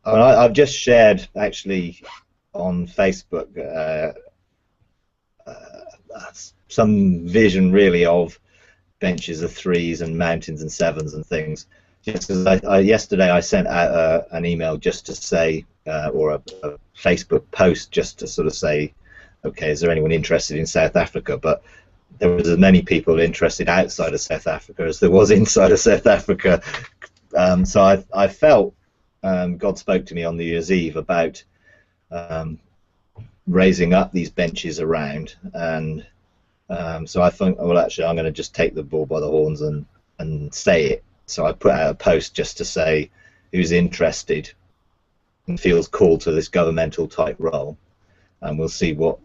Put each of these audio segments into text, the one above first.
I've just shared actually on Facebook some vision really of benches of threes and mountains and sevens and things. Just as yesterday I sent out an email just to say, or a Facebook post just to sort of say, okay, is there anyone interested in South Africa? But there was as many people interested outside of South Africa as there was inside of South Africa. So I felt God spoke to me on New Year's Eve about raising up these benches around, and so I think, well, actually, I'm going to just take the bull by the horns and say it. So I put out a post just to say who's interested and feels called to this governmental type role, and we'll see what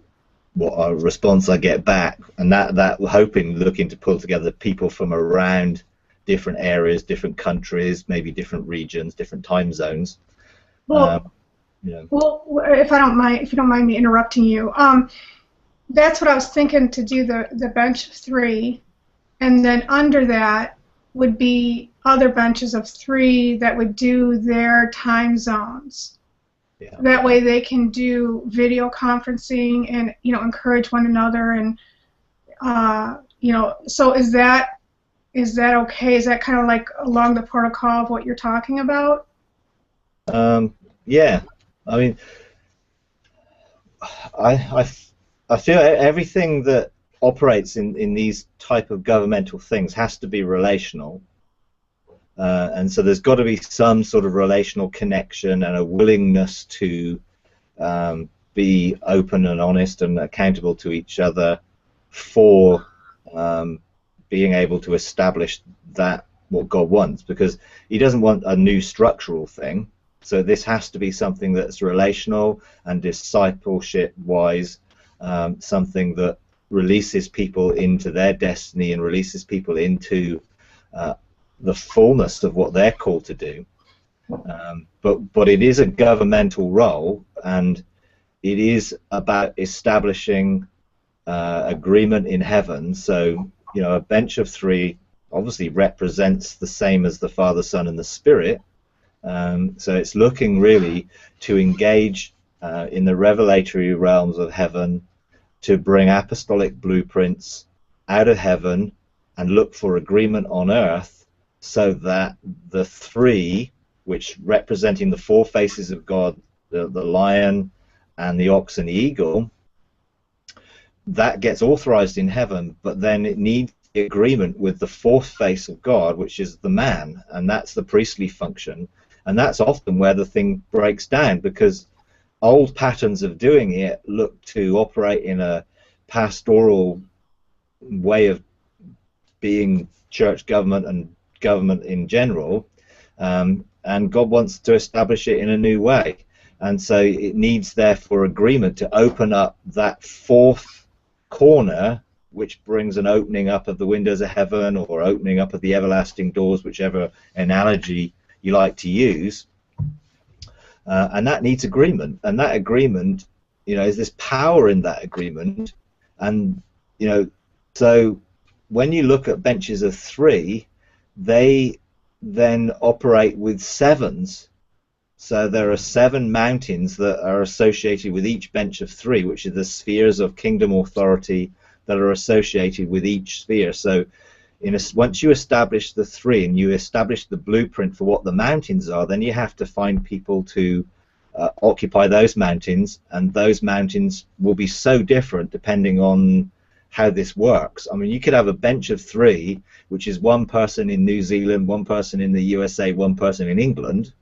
response I get back. And that looking to pull together people from around different areas, different countries, maybe different regions, different time zones. Well, well, if you don't mind me interrupting you, that's what I was thinking, to do the bench of three, and then under that would be other benches of three that would do their time zones. Yeah. That way they can do video conferencing and encourage one another, and so is that okay? Is that kind of like along the protocol of what you're talking about? Yeah, I mean, I feel everything that operates in these type of governmental things has to be relational, and so there's got to be some sort of relational connection and a willingness to be open and honest and accountable to each other for being able to establish that what God wants, because He doesn't want a new structural thing. So this has to be something that's relational and discipleship-wise, something that releases people into their destiny and releases people into the fullness of what they're called to do. But it is a governmental role, and it is about establishing agreement in heaven. So a bench of three obviously represents the same as the Father, Son, and the Spirit. So it's looking really to engage in the revelatory realms of heaven, to bring apostolic blueprints out of heaven and look for agreement on earth, so that the three, which representing the four faces of God, the lion and the ox and the eagle, that gets authorized in heaven, but then it needs the agreement with the fourth face of God, which is the man, and that's the priestly function. And that's often where the thing breaks down, because old patterns of doing it look to operate in a pastoral way of being church government and government in general, and God wants to establish it in a new way. And so it needs, therefore, agreement to open up that fourth corner, which brings an opening up of the windows of heaven, or opening up of the everlasting doors, whichever analogy you like to use, and that needs agreement, and that agreement, is this power in that agreement. And so when you look at benches of three, they then operate with sevens. So there are 7 mountains that are associated with each bench of three, which are the spheres of kingdom authority that are associated with each sphere. So once you establish the three and you establish the blueprint for what the mountains are, then you have to find people to occupy those mountains, and those mountains will be so different depending on how this works. I mean, you could have a bench of three, which is one person in New Zealand, one person in the USA, one person in England,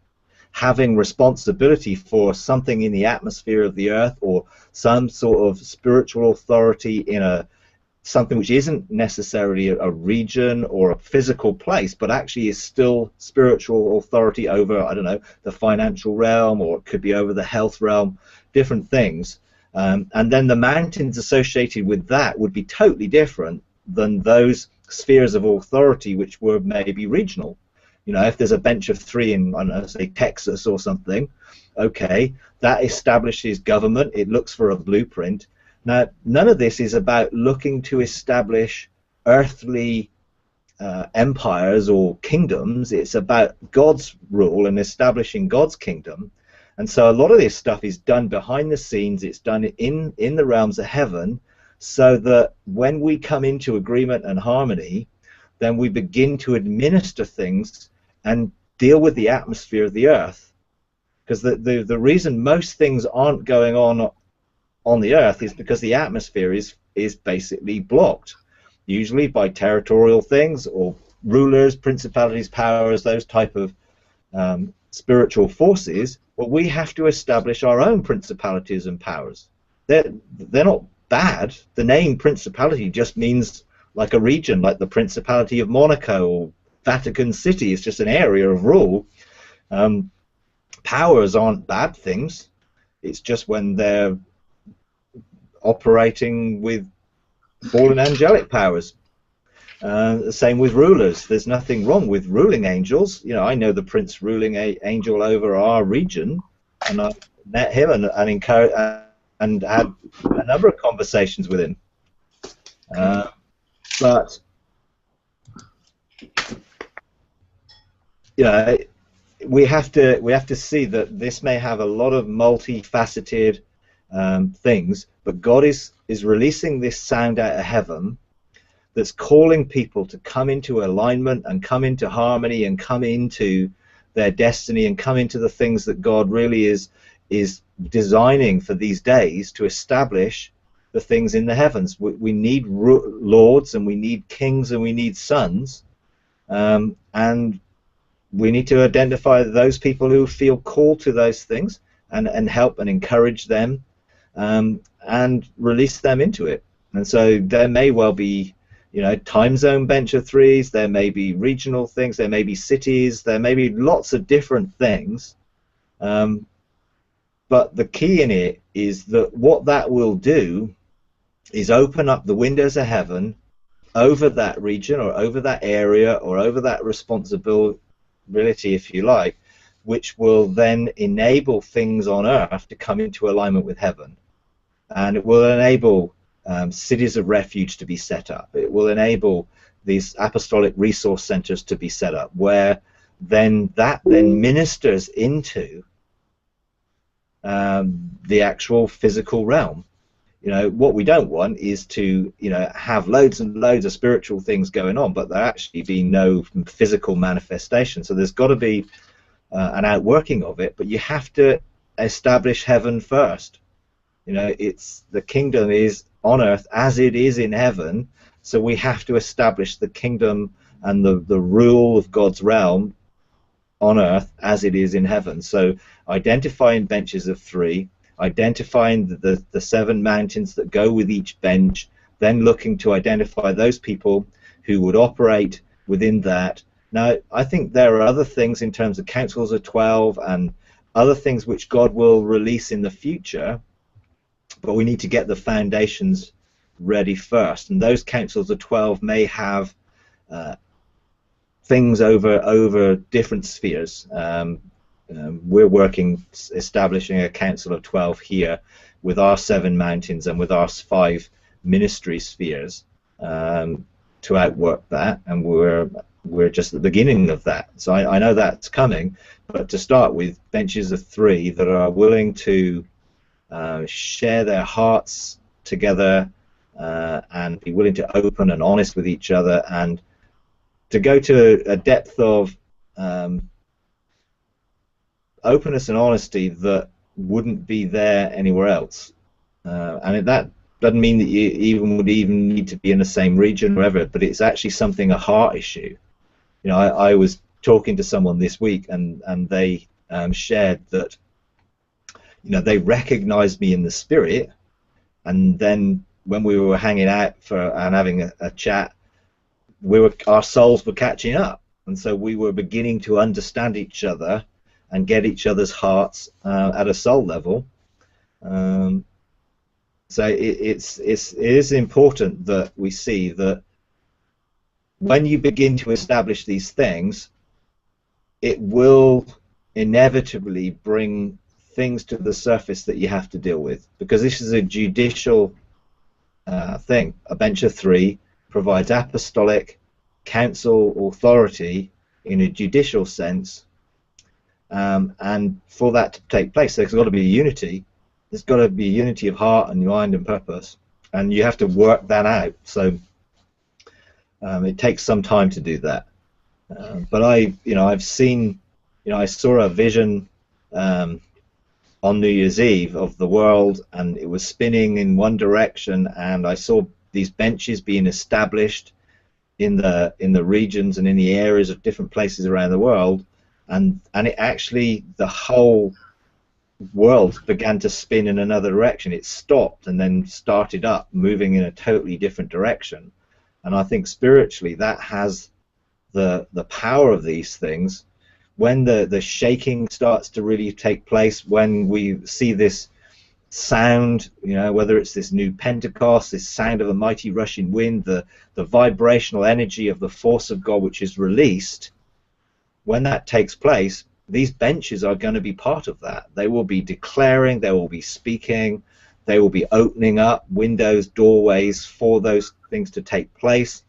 having responsibility for something in the atmosphere of the earth, or some sort of spiritual authority in something which isn't necessarily a region or a physical place, but actually is still spiritual authority over, I don't know, the financial realm, or it could be over the health realm, different things. And then the mountains associated with that would be totally different than those spheres of authority which were maybe regional. If there's a bench of three in, I don't know, say Texas or something, okay, that establishes government, it looks for a blueprint. Now, none of this is about looking to establish earthly empires or kingdoms. It's about God's rule and establishing God's kingdom. And so a lot of this stuff is done behind the scenes. It's done in the realms of heaven, so that when we come into agreement and harmony, then we begin to administer things and deal with the atmosphere of the earth. Because the reason most things aren't going on the earth is because the atmosphere is basically blocked, usually by territorial things or rulers, principalities, powers, those type of spiritual forces. Well, we have to establish our own principalities and powers. They're not bad. The name principality just means like a region, like the Principality of Monaco or Vatican City. It's just an area of rule. Powers aren't bad things. It's just when they're operating with fallen angelic powers. The same with rulers. There's nothing wrong with ruling angels. You know, I know the prince ruling angel over our region, and I met him and encouraged and had a number of conversations with him. But you know, we have to see that this may have a lot of multifaceted things, but God is releasing this sound out of heaven that's calling people to come into alignment and come into harmony and come into their destiny and come into the things that God really is designing for these days to establish the things in the heavens. We need lords, and we need kings, and we need sons, and we need to identify those people who feel called to those things and help and encourage them, and release them into it. And so there may well be, you know, time zone bench of threes, there may be regional things, there may be cities, there may be lots of different things, but the key in it is that what that will do is open up the windows of heaven over that region or over that area or over that responsibility, if you like, which will then enable things on earth to come into alignment with heaven. And it will enable cities of refuge to be set up. It will enable these apostolic resource centers to be set up, where then ministers into the actual physical realm. You know, what we don't want is to, you know, have loads and loads of spiritual things going on, but there actually be no physical manifestation. So there's got to be an outworking of it, but you have to establish heaven first. You know, it's the kingdom is on earth as it is in heaven, so we have to establish the kingdom and the rule of God's realm on earth as it is in heaven. So identifying benches of three, identifying the 7 mountains that go with each bench, then looking to identify those people who would operate within that. Now, I think there are other things in terms of councils of 12 and other things which God will release in the future, but we need to get the foundations ready first. And those councils of 12 may have things over different spheres. We're working, establishing a council of 12 here with our 7 mountains and with our 5 ministry spheres to outwork that, and we're just at the beginning of that. So I know that's coming, but to start with, benches of 3 that are willing to share their hearts together and be willing to open and honest with each other, and to go to a depth of openness and honesty that wouldn't be there anywhere else. And that doesn't mean that you would need to be in the same region or whatever, but it's actually a heart issue. You know, I was talking to someone this week, and they shared that, you know, they recognized me in the spirit, and then when we were hanging out and having a chat, our souls were catching up, and so we were beginning to understand each other and get each other's hearts at a soul level. So it is important that we see that when you begin to establish these things, it will inevitably bring things to the surface that you have to deal with, because this is a judicial thing. A bench of 3 provides apostolic council authority in a judicial sense, and for that to take place, there's got to be unity. There's got to be unity of heart and mind and purpose, and you have to work that out. So it takes some time to do that. But I've seen, I saw a vision on New Year's Eve of the world, and it was spinning in one direction, and I saw these benches being established in the regions and in the areas of different places around the world, and it actually, the whole world began to spin in another direction. It stopped and then started up, moving in a totally different direction. And I think spiritually that has the power of these things. When the shaking starts to really take place, when we see this sound, whether it's this new Pentecost, this sound of a mighty rushing wind, the vibrational energy of the force of God which is released, when that takes place, these benches are going to be part of that. They will be declaring, they will be speaking, they will be opening up windows, doorways for those things to take place.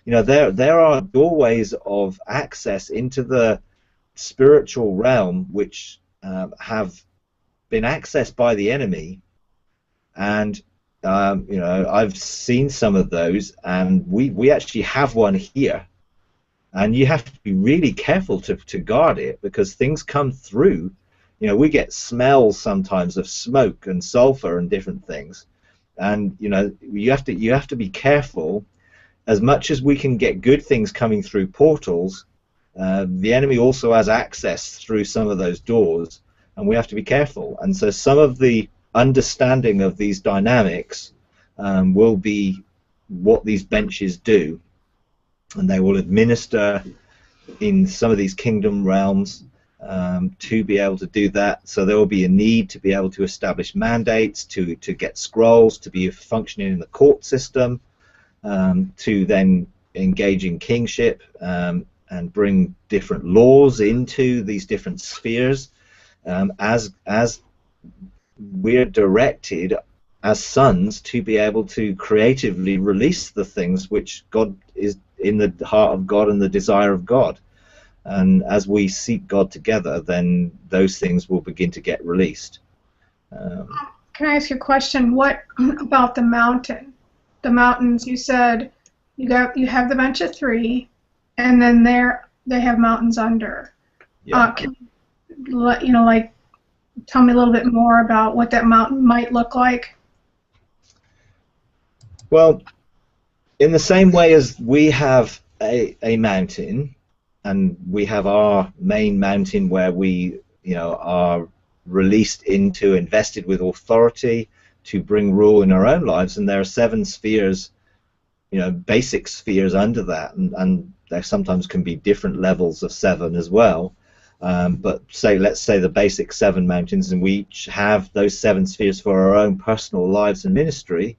There are doorways of access into the spiritual realm which have been accessed by the enemy, and I've seen some of those, and we actually have one here, and you have to be really careful to guard it, because things come through. We get smells sometimes of smoke and sulfur and different things, and you have to be careful. As much as we can get good things coming through portals, the enemy also has access through some of those doors, and we have to be careful. And so some of the understanding of these dynamics will be what these benches do, and they will administer in some of these kingdom realms to be able to do that. So there will be a need to be able to establish mandates, to get scrolls, to be functioning in the court system, to then engage in kingship, and bring different laws into these different spheres, as we're directed as sons to be able to creatively release the things which God is in the heart of God and the desire of God. And as we seek God together, then those things will begin to get released. Can I ask you a question? What about the mountain? The mountains, you said you have the bench of three, and then they have mountains under. Yeah. Can you tell me a little bit more about what that mountain might look like? Well, in the same way as we have a mountain, and we have our main mountain where we are released into, invested with authority to bring rule in our own lives, and there are 7 spheres, basic spheres under that, and there sometimes can be different levels of 7 as well, but let's say the basic 7 mountains, and we each have those 7 spheres for our own personal lives and ministry.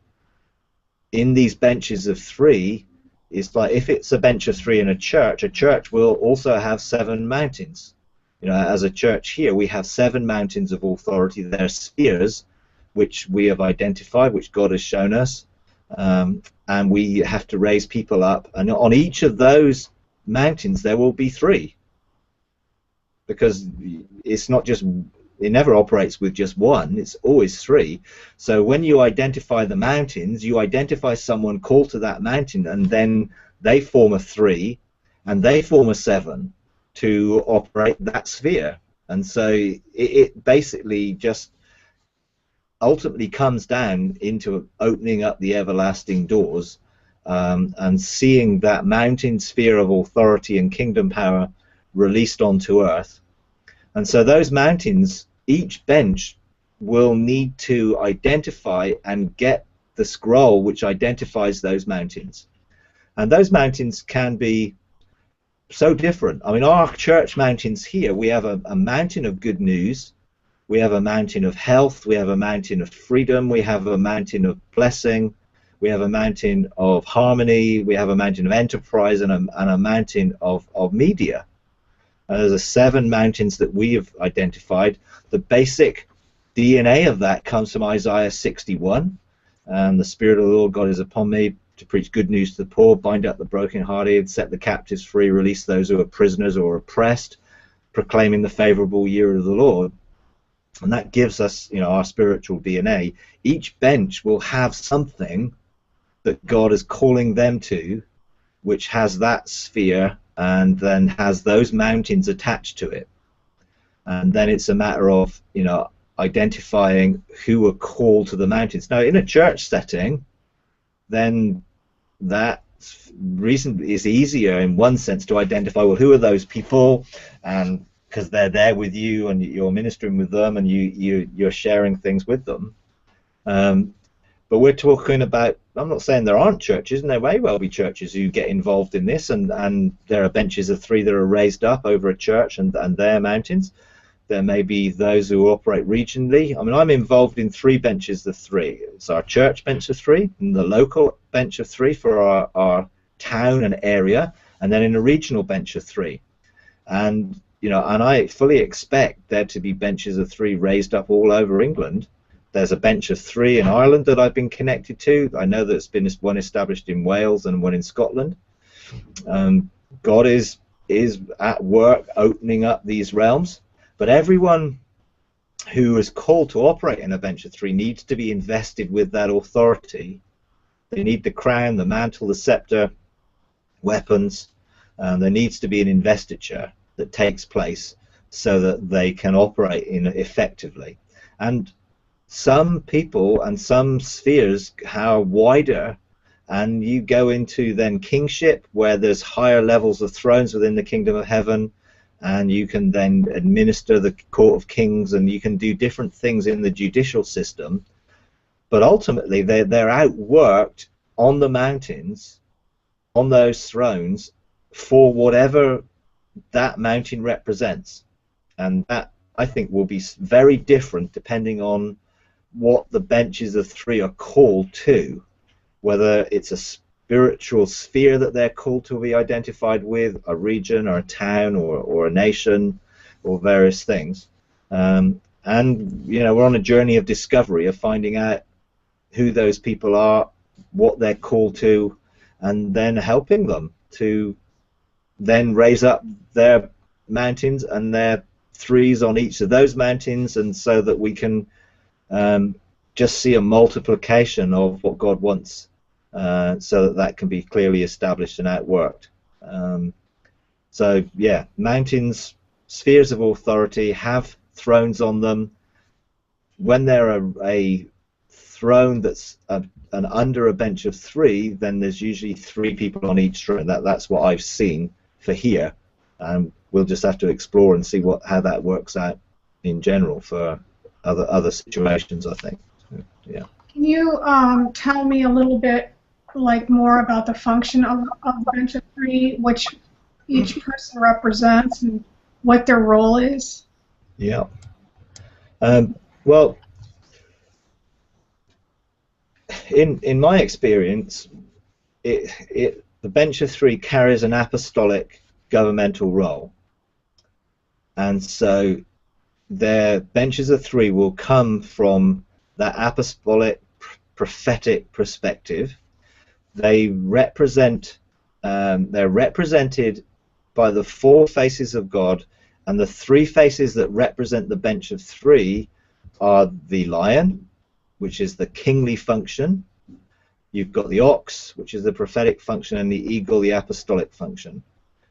In these benches of 3, it's like, if it's a bench of 3 in a church will also have 7 mountains. As a church here, we have 7 mountains of authority. They're spheres which we have identified, which God has shown us, and we have to raise people up, and on each of those mountains there will be 3, because it's not just, it never operates with just one, it's always 3. So when you identify the mountains, you identify someone called to that mountain, and then they form a 3 and they form a 7 to operate that sphere. And so it basically just ultimately comes down into opening up the everlasting doors, and seeing that mountain sphere of authority and kingdom power released onto earth. And so those mountains, each bench will need to identify and get the scroll which identifies those mountains. And those mountains can be so different. I mean, our church mountains here, we have a mountain of good news, we have a mountain of health, we have a mountain of freedom, we have a mountain of blessing, we have a mountain of harmony, we have a mountain of enterprise, and a mountain of media. There's the 7 mountains that we have identified. The basic DNA of that comes from Isaiah 61. The Spirit of the Lord God is upon me to preach good news to the poor, bind up the brokenhearted, set the captives free, release those who are prisoners or oppressed, proclaiming the favorable year of the Lord. And that gives us, you know, our spiritual DNA. Each bench will have something that God is calling them to, which has that sphere and then has those mountains attached to it. And then it's a matter of, you know, identifying who are called to the mountains. Now, in a church setting, then that reason is easier in one sense to identify, well, who are those people, and because they're there with you and you're ministering with them and you're sharing things with them. But we're talking about, I'm not saying there aren't churches, and there may well be churches who get involved in this, and there are benches of 3 that are raised up over a church and their mountains. There may be those who operate regionally. I mean, I'm involved in 3 benches of 3. It's our church bench of 3, and the local bench of 3 for our town and area, and then in a regional bench of 3. And, you know, and I fully expect there to be benches of 3 raised up all over England. There's a bench of 3 in Ireland that I've been connected to. I know there's been one established in Wales and one in Scotland. God is at work opening up these realms. But everyone who is called to operate in a bench of 3 needs to be invested with that authority. They need the crown, the mantle, the scepter, weapons. There needs to be an investiture that takes place so that they can operate effectively. And some people and some spheres are wider, and you go into then kingship, where there's higher levels of thrones within the kingdom of heaven, and you can then administer the court of kings, and you can do different things in the judicial system. But ultimately they're outworked on the mountains, on those thrones, for whatever that mountain represents. And that, I think, will be very different depending on what the benches of 3 are called to, whether it's a spiritual sphere that they're called to be identified with, a region or a town or a nation or various things. And, you know, we're on a journey of discovery, of finding out who those people are, what they're called to, and then helping them to then raise up their mountains and their 3s on each of those mountains, and so that we can just see a multiplication of what God wants, so that can be clearly established and outworked. So yeah, mountains, spheres of authority, have thrones on them. When they're a throne that's under a bench of 3, then there's usually 3 people on each throne. That's what I've seen for here. We'll just have to explore and see how that works out in general for other situations, I think. So, yeah. Can you tell me a little bit more about the function of the bench of 3, which each person represents, and what their role is? Yeah. Well, in my experience, the bench of 3 carries an apostolic governmental role, and so their benches of 3 will come from that apostolic prophetic perspective. They represent, they're represented by the 4 faces of God, and the 3 faces that represent the bench of 3 are the lion, which is the kingly function. You've got the ox, which is the prophetic function, and the eagle, the apostolic function.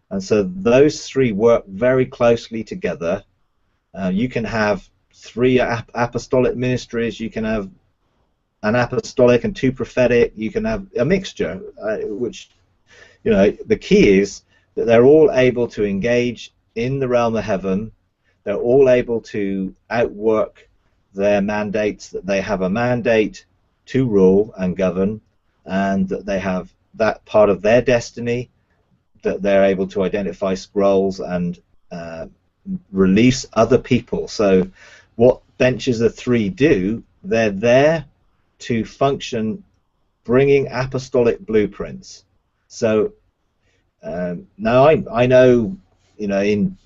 And so those 3 work very closely together. You can have 3 apostolic ministries, you can have an apostolic and 2 prophetic, you can have a mixture, which, you know, the key is that they're all able to engage in the realm of heaven. They're all able to outwork their mandates, that they have a mandate to rule and govern, and that they have that part of their destiny, that they're able to identify scrolls and release other people. So what benches of 3 do, they're there to function bringing apostolic blueprints. So now I know, Ian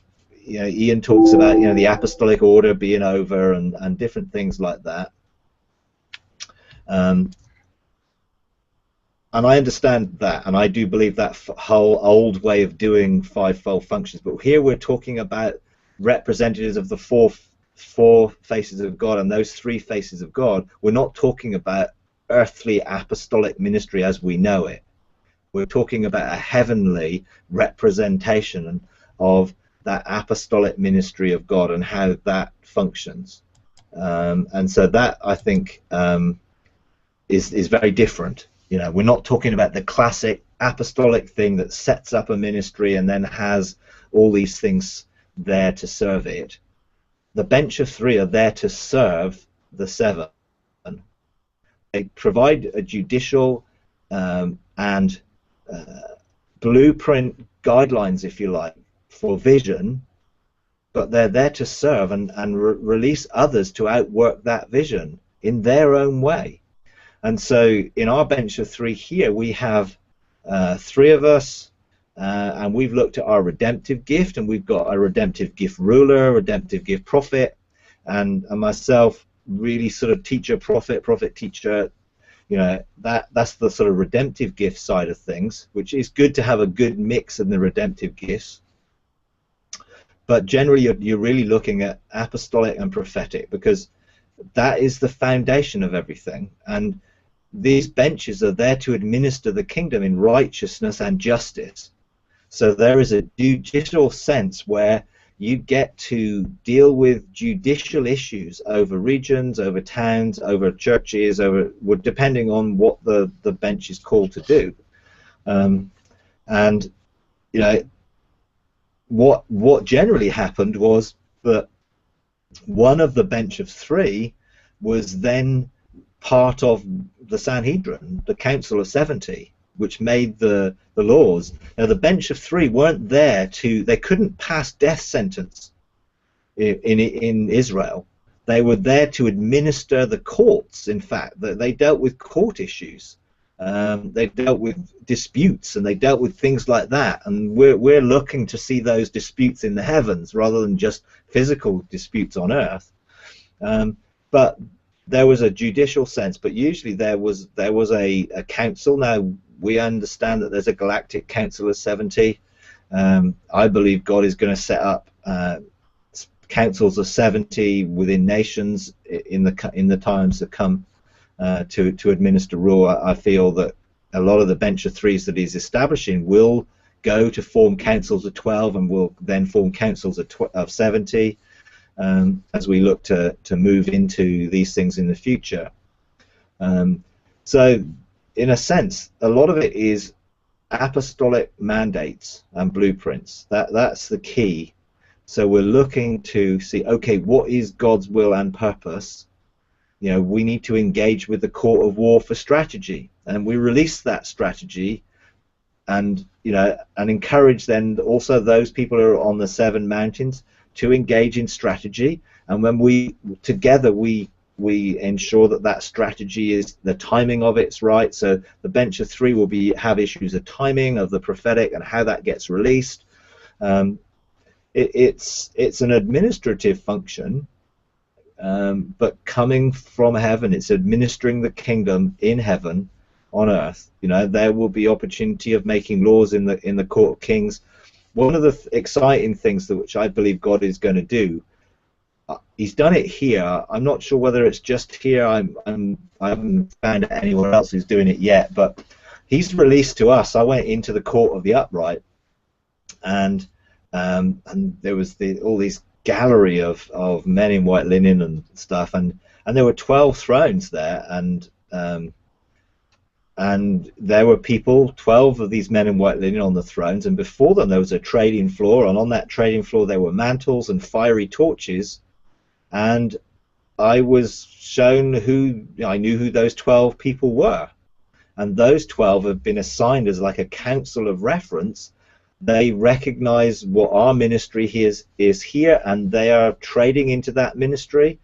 talks about, the apostolic order being over and different things like that. and I understand that, and I do believe that whole old way of doing fivefold functions. But here we're talking about representatives of the four faces of God, and those three faces of God. We're not talking about earthly apostolic ministry as we know it. We're talking about a heavenly representation of that apostolic ministry of God and how that functions. And so that, I think, is very different. You know, we're not talking about the classic apostolic thing that sets up a ministry and then has all these things there to serve it. The bench of three are there to serve the seven. They provide a judicial and blueprint guidelines, if you like, for vision, but they're there to serve and release others to outwork that vision in their own way. And so in our bench of three here, we have three of us, and we've looked at our redemptive gift, and we've got a redemptive gift ruler, redemptive gift prophet, and myself, really sort of teacher, prophet, teacher. You know, that's the sort of redemptive gift side of things, which is good to have a good mix in the redemptive gifts. But generally, you're really looking at apostolic and prophetic, because that is the foundation of everything. And these benches are there to administer the kingdom in righteousness and justice. So there is a judicial sense where you get to deal with judicial issues over regions, over towns, over churches, depending on what the bench is called to do. And you know, what generally happened was that one of the bench of three was then part of the Sanhedrin, the Council of 70, which made the laws. Now, the bench of three weren't there they couldn't pass death sentence in Israel. They were there to administer the courts. In fact, they dealt with court issues. They dealt with disputes, and they dealt with things like that. And we're looking to see those disputes in the heavens rather than just physical disputes on earth. But there was a judicial sense, but usually there was a council. Now, we understand that there's a galactic council of 70. I believe God is going to set up councils of 70 within nations in the times to come to administer rule. I feel that a lot of the bench of threes that he's establishing will go to form councils of 12 and will then form councils of 70 as we look to move into these things in the future. So in a sense, a lot of it is apostolic mandates and blueprints. That's the key. So we're looking to see, okay, what is God's will and purpose? You know, we need to engage with the court of war for strategy, and we release that strategy, and you know, and encourage then also those people who are on the 7 mountains to engage in strategy. And when we together we ensure that strategy is, the timing of it's right. So the bench of 3 will have issues of timing of the prophetic and how that gets released. It's an administrative function, but coming from heaven. It's administering the kingdom in heaven on earth. You know, there will be opportunity of making laws in the court of kings. One of the exciting things which I believe God is going to do, he's done it here. I'm not sure whether it's just here. I haven't found anywhere else who's doing it yet, but he's released to us. I went into the court of the upright, and there was all these gallery of men in white linen and stuff, and there were 12 thrones there, and there were people, 12 of these men in white linen on the thrones, and before them there was a trading floor, and on that trading floor there were mantles and fiery torches, and I was shown I knew who those 12 people were, and those 12 have been assigned as like a council of reference. They recognize what our ministry is here, and they are trading into that ministry,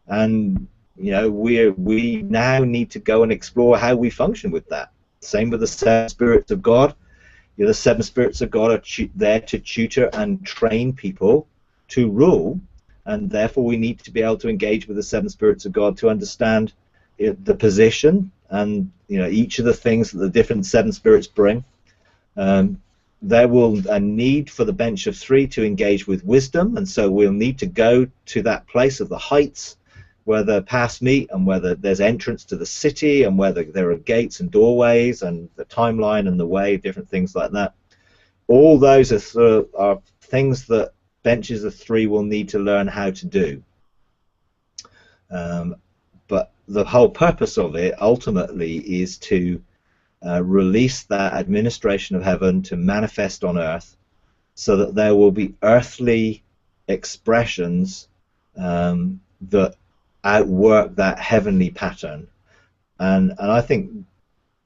and you know, we now need to go and explore how we function with that. Same with the 7 spirits of God. You know, the 7 spirits of God are there to tutor and train people to rule, and therefore we need to be able to engage with the 7 spirits of God to understand the position and each of the things that the different seven spirits bring. There will a need for the bench of three to engage with wisdom, and so we'll need to go to that place of the heights where the paths meet, and whether there's entrance to the city, and whether there are gates and doorways, and the timeline and the way, different things like that. All those are things that benches of three will need to learn how to do. But the whole purpose of it ultimately is to release that administration of heaven to manifest on earth, so that there will be earthly expressions that outwork that heavenly pattern. And I think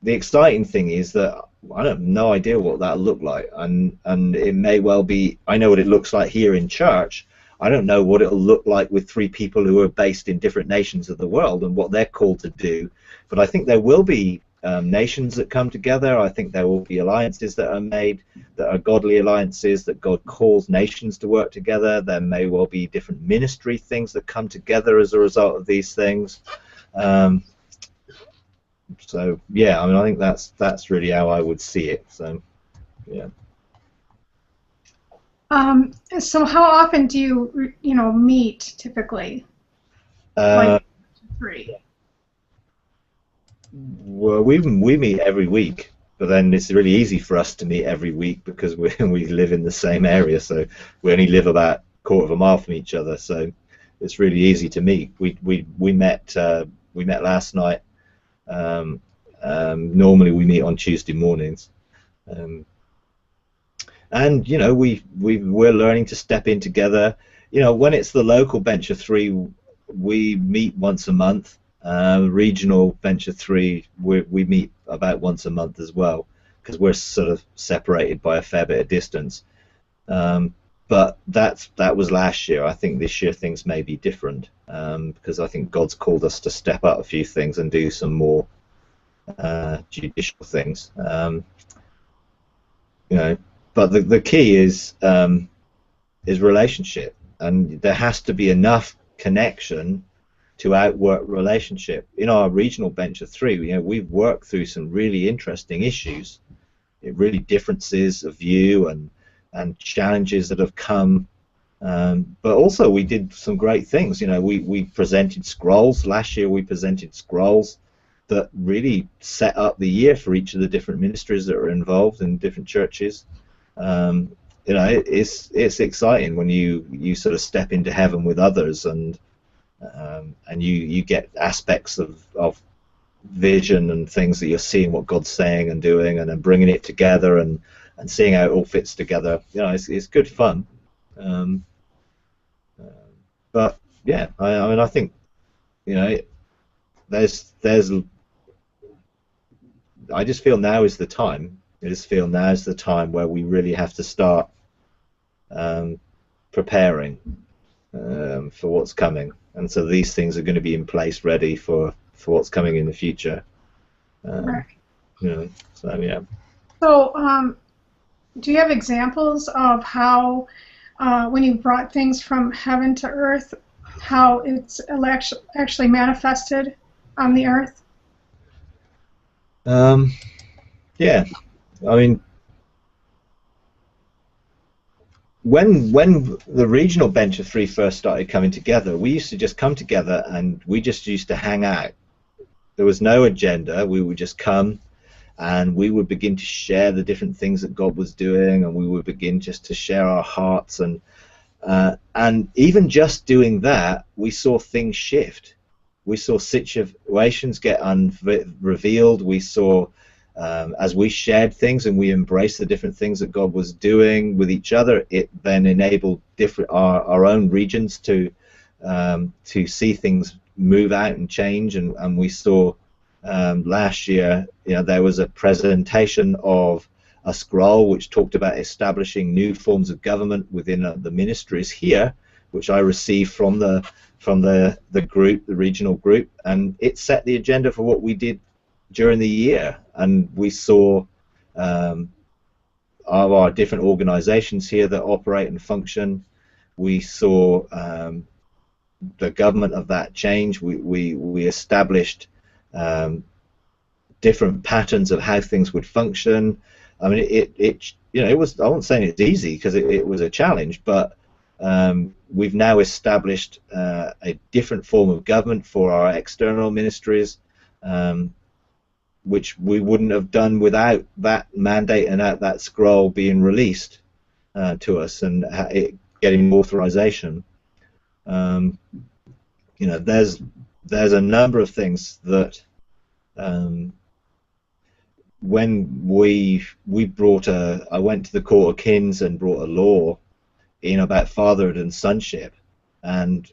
the exciting thing is that I have no idea what that'll look like, and it may well be, I know what it looks like here in church. I don't know what it'll look like with three people who are based in different nations of the world and what they're called to do. But I think there will be nations that come together. I think there will be alliances that are made that are godly alliances, that God calls nations to work together. There may well be different ministry things that come together as a result of these things. So yeah, I mean, I think that's really how I would see it. So yeah. So how often do you meet typically? Like three. Well, we meet every week, but then it's really easy for us to meet every week because we live in the same area, so we only live about a quarter of a mile from each other, so it's really easy to meet. We met last night. Normally we meet on Tuesday mornings, and we're learning to step in together. When it's the local bench of three, we meet once a month. Regional bench of three, we meet about once a month as well, because we're sort of separated by a fair bit of distance. But that was last year. I think this year things may be different, because I think God's called us to step up a few things and do some more judicial things. But the key is relationship, and there has to be enough connection to outwork relationship. In our regional bench of three, we've worked through some really interesting issues, really differences of view and challenges that have come. But also we did some great things. We presented scrolls. Last year we presented scrolls that really set up the year for each of the different ministries that are involved in different churches. It's exciting when you sort of step into heaven with others, and you get aspects of vision and things that you're seeing what God's saying and doing, and then bringing it together and seeing how it all fits together. It's good fun. But yeah, I mean, I think there's I just feel now is the time. I just feel now is the time where we really have to start preparing for what's coming, and so these things are going to be in place, ready for what's coming in the future. Right. So yeah. So, do you have examples of how, when you brought things from heaven to earth, how it's actually manifested on the earth? Yeah, I mean, when the regional bench of three first started coming together, we used to just come together and we just used to hang out. There was no agenda. We would just come and we would begin to share the different things that God was doing, and we would begin just to share our hearts, and even just doing that, we saw things shift. We saw situations get revealed. We saw, as we shared things and we embraced the different things that God was doing with each other, it then enabled our own regions to see things move out and change. And we saw last year, there was a presentation of a scroll which talked about establishing new forms of government within the ministries here, which I received from the group, the regional group, and it set the agenda for what we did during the year. And we saw our different organizations here that operate and function. We saw the government of that change. We established different patterns of how things would function. I mean, it was, I won't say it's easy because it was a challenge, but we've now established a different form of government for our external ministries, which we wouldn't have done without that mandate and that scroll being released to us and it getting authorization. There's a number of things that when I went to the Court of Kings and brought a law in about fatherhood and sonship, and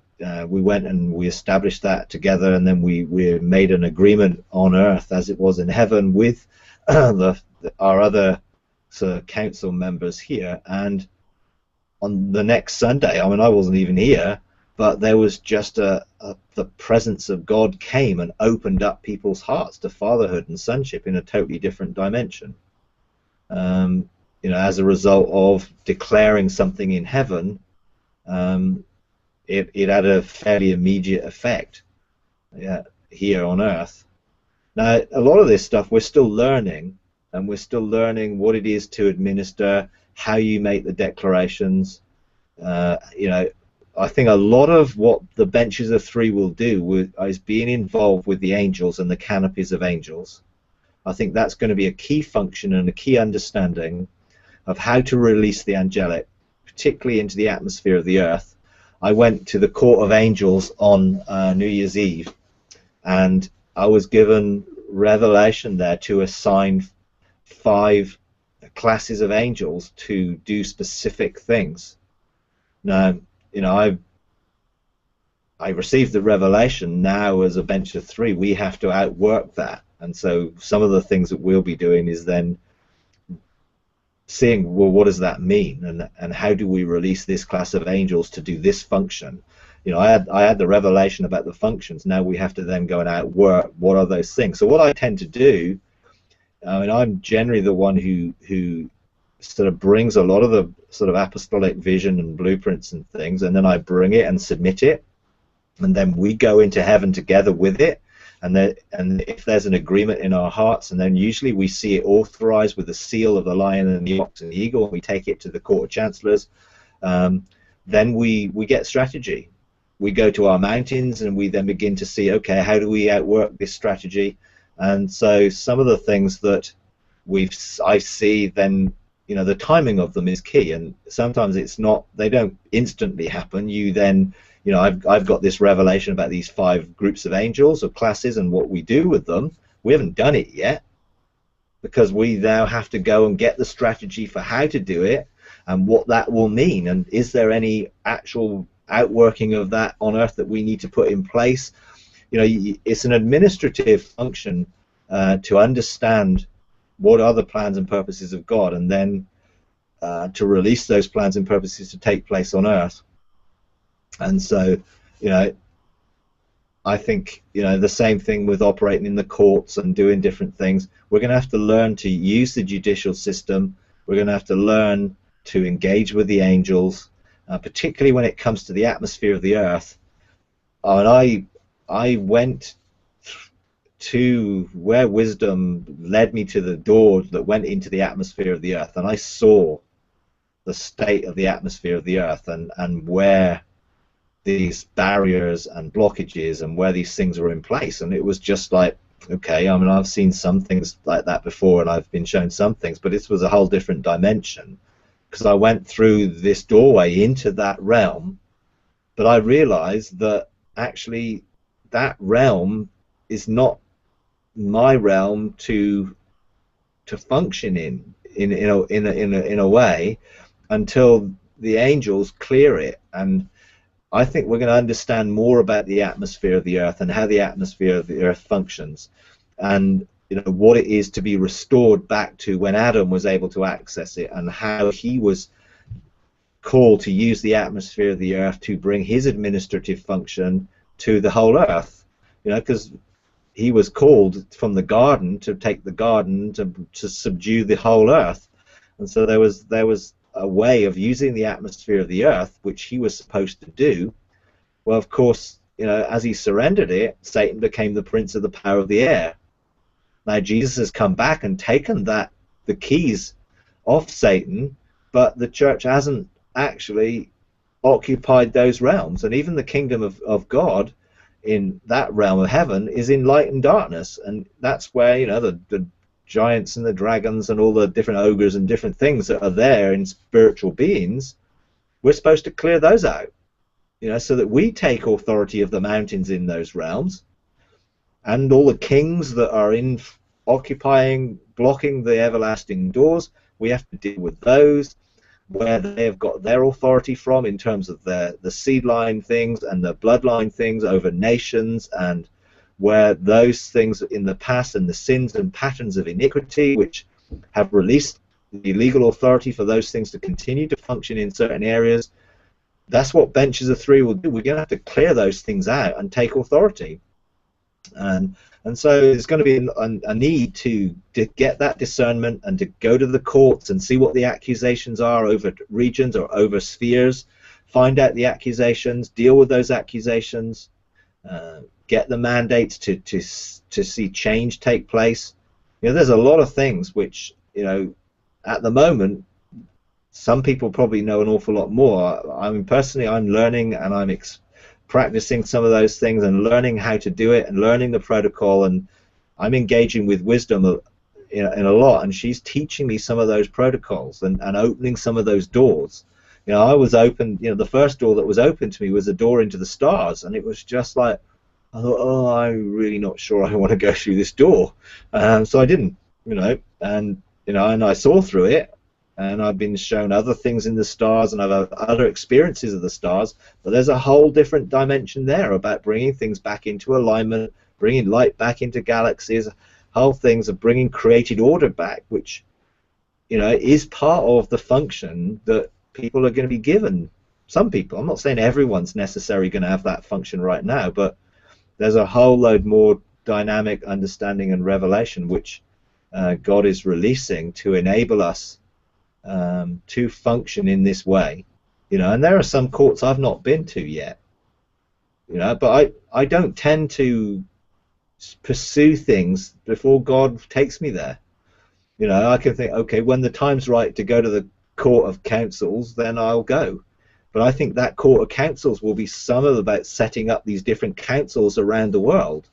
we went and we established that together, and then we made an agreement on earth as it was in heaven with our other sort of council members here. And on the next Sunday, I mean, I wasn't even here, but there was just the presence of God came and opened up people's hearts to fatherhood and sonship in a totally different dimension. As a result of declaring something in heaven, it had a fairly immediate effect here on earth. Now, a lot of this stuff we're still learning, and we're still learning what it is to administer, how you make the declarations. I think a lot of what the benches of three will do is being involved with the angels and the canopies of angels. I think that's going to be a key function and a key understanding of how to release the angelic, particularly into the atmosphere of the earth. I went to the Court of Angels on New Year's Eve, and I was given revelation there to assign 5 classes of angels to do specific things. Now, I received the revelation. Now, as a bench of 3, we have to outwork that. And so some of the things that we'll be doing is then seeing, well, what does that mean, and how do we release this class of angels to do this function? I had the revelation about the functions. Now we have to then go and outwork what are those things. So what I tend to do, I mean, I'm generally the one who sort of brings a lot of the sort of apostolic vision and blueprints and things, and then I bring it and submit it, and then we go into heaven together with it, and if there's an agreement in our hearts, and then usually we see it authorized with the seal of the lion and the ox and the eagle, and we take it to the Court of Chancellors, then we get strategy. We go to our mountains and we then begin to see, okay, how do we outwork this strategy? And so some of the things that I see then, the timing of them is key, and sometimes it's not, they don't instantly happen. You then, I've got this revelation about these 5 groups of angels or classes and what we do with them. We haven't done it yet because we now have to go and get the strategy for how to do it and what that will mean, and is there any actual outworking of that on earth that we need to put in place. It's an administrative function to understand what are the plans and purposes of God, and then to release those plans and purposes to take place on earth. And so, I think, the same thing with operating in the courts and doing different things. We're going to have to learn to use the judicial system. We're going to have to learn to engage with the angels, particularly when it comes to the atmosphere of the earth. And I went to where wisdom led me to the door that went into the atmosphere of the earth, and I saw the state of the atmosphere of the earth and where these barriers and blockages and where these things were in place. And it was just like, okay, I mean, I've seen some things like that before, and I've been shown some things, but this was a whole different dimension, because I went through this doorway into that realm, but I realized that actually that realm is not my realm to function in a way until the angels clear it. And I think we're going to understand more about the atmosphere of the earth and how the atmosphere of the earth functions, and what it is to be restored back to when Adam was able to access it, and how he was called to use the atmosphere of the earth to bring his administrative function to the whole earth. Because he was called from the garden to take the garden to subdue the whole earth, and so there was a way of using the atmosphere of the earth, which he was supposed to do. Well, of course, as he surrendered it, Satan became the prince of the power of the air. Now Jesus has come back and taken the keys off Satan, but the church hasn't actually occupied those realms. And even the kingdom of God in that realm of heaven is in light and darkness, and that's where, you know, the giants and the dragons and all the different ogres and different things that are there in spiritual beings, we're supposed to clear those out, you know, so that we take authority of the mountains in those realms, and all the kings that are in occupying, blocking the everlasting doors, we have to deal with those, where they have got their authority from in terms of the seed line things and the bloodline things over nations, and where those things in the past and the sins and patterns of iniquity which have released the legal authority for those things to continue to function in certain areas. That's what benches of three will do. We're going to have to clear those things out and take authority. And so there's going to be a need to get that discernment and to go to the courts and see what the accusations are over regions or over spheres, find out the accusations, deal with those accusations, get the mandates to see change take place. You know, there's a lot of things which, you know, at the moment, some people probably know an awful lot more. I mean, personally, I'm learning and I'm practicing some of those things and learning how to do it and learning the protocol, and I'm engaging with wisdom in a lot, and she's teaching me some of those protocols and opening some of those doors. You know, I was open, you know, the first door that was open to me was a door into the stars, and it was just like, I thought, oh, I'm really not sure I want to go through this door, so I didn't, you know, and I saw through it. And I've been shown other things in the stars, and I've had other experiences of the stars, but there's a whole different dimension there about bringing things back into alignment, bringing light back into galaxies, whole things of bringing created order back, which, you know, is part of the function that people are going to be given. Some people, I'm not saying everyone's necessarily going to have that function right now, but there's a whole load more dynamic understanding and revelation which God is releasing to enable us to function in this way, you know. And there are some courts I've not been to yet, you know, but I don't tend to pursue things before God takes me there. You know, I can think, okay, when the time's right to go to the court of councils, then I'll go. But I think that court of councils will be some of about setting up these different councils around the world,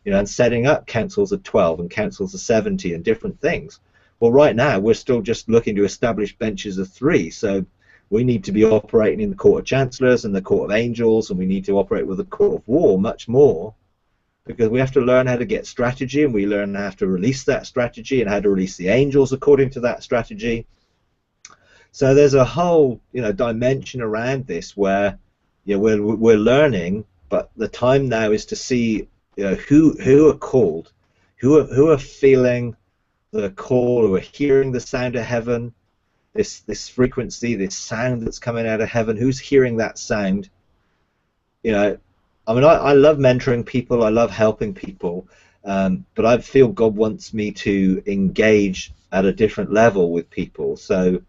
you know, and setting up councils of 12 and councils of 70 and different things. Well, right now we're still just looking to establish benches of 3, so we need to be operating in the Court of Chancellors and the Court of Angels, and we need to operate with the Court of War much more, because we have to learn how to get strategy, and we learn how to release that strategy and how to release the angels according to that strategy. So there's a whole, you know, dimension around this where, you know, we're learning, but the time now is to see, you know, who are called, who are feeling the call, who are hearing the sound of heaven, this frequency, this sound that's coming out of heaven. Who's hearing that sound? You know, I mean, I love mentoring people, I love helping people, but I feel God wants me to engage at a different level with people. So,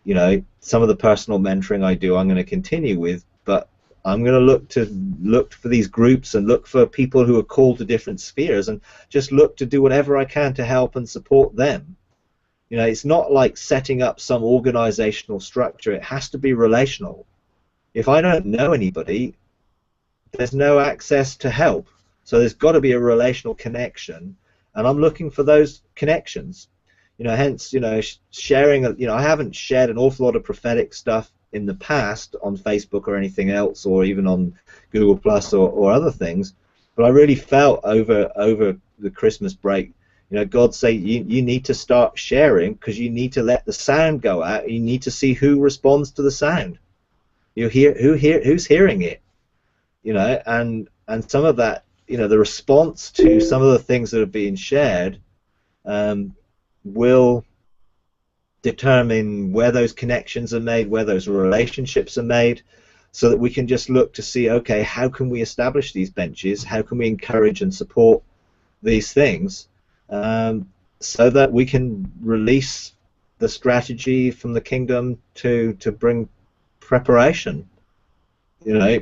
you know, some of the personal mentoring I do, I'm going to continue with, but I'm going to look for these groups and look for people who are called to different spheres and just look to do whatever I can to help and support them. You know, it's not like setting up some organizational structure. It has to be relational. If I don't know anybody, there's no access to help. So there's got to be a relational connection, and I'm looking for those connections. You know, hence, you know, sharing, you know, I haven't shared an awful lot of prophetic stuff in the past on Facebook or anything else, or even on Google Plus or other things, but I really felt over the Christmas break, you know, God say you need to start sharing, because you need to let the sound go out. You need to see who responds to the sound. You hear who's hearing it, you know, and some of that, you know, the response to some of the things that are being shared will determine where those connections are made, where those relationships are made, so that we can just look to see, okay, how can we establish these benches, how can we encourage and support these things, so that we can release the strategy from the kingdom to bring preparation. You know,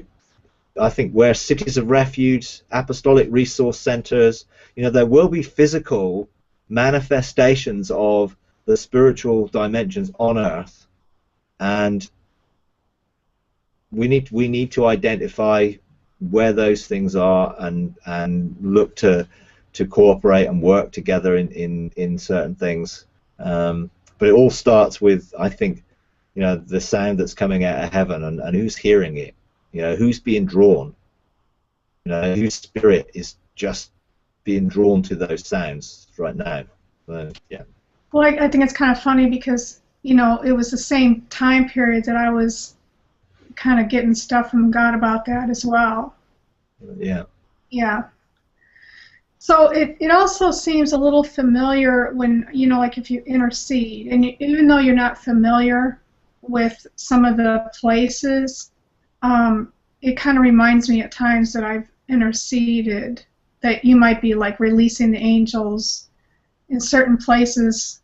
I think where cities of refuge, apostolic resource centers, you know, there will be physical manifestations of the spiritual dimensions on earth, and we need to identify where those things are and look to cooperate and work together in certain things. But it all starts with, I think, the sound that's coming out of heaven, and who's hearing it, who's being drawn, whose spirit is just being drawn to those sounds right now. So, yeah. Well, I think it's kind of funny because, it was the same time period that I was kind of getting stuff from God about that as well. Yeah. Yeah. So it also seems a little familiar when, like if you intercede, and even though you're not familiar with some of the places, it kind of reminds me at times that I've interceded, that you might be like releasing the angels in certain places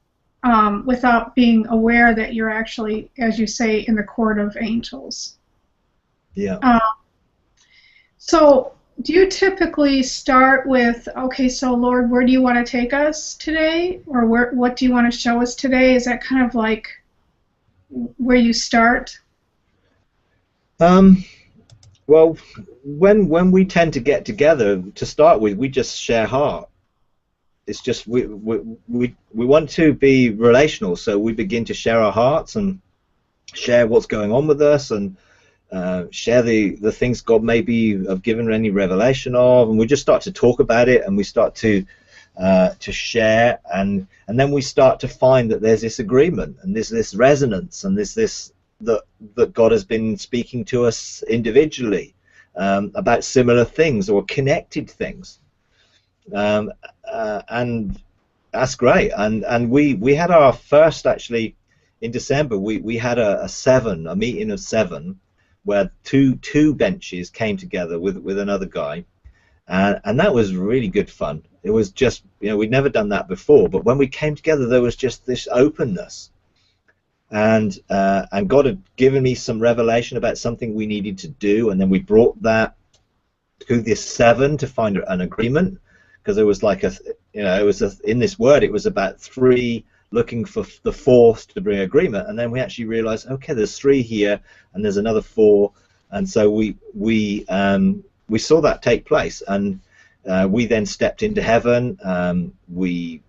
without being aware that you're actually, as you say, in the court of angels. Yeah. So do you typically start with, okay, so Lord, where do you want to take us today? Or what do you want to show us today? Is that kind of like where you start? Well, when we tend to get together, to start with, we just share heart. It's just we want to be relational, so we begin to share our hearts and share what's going on with us, and share the things God maybe have given any revelation of, and we just start to talk about it, and we start to share, and then we start to find that there's this agreement, and there's this resonance, and there's this that God has been speaking to us individually about similar things or connected things, and that's great. And we had our first, actually, in December. We had a meeting of 7, where two benches came together with another guy, and that was really good fun. It was just, we'd never done that before, but when we came together, there was just this openness, and God had given me some revelation about something we needed to do, and then we brought that to this 7 to find an agreement, because there was like in this word, it was about 3 looking for the 4th to bring agreement, and then we actually realized, okay, there's 3 here and there's another 4, and so we saw that take place, and we then stepped into heaven. We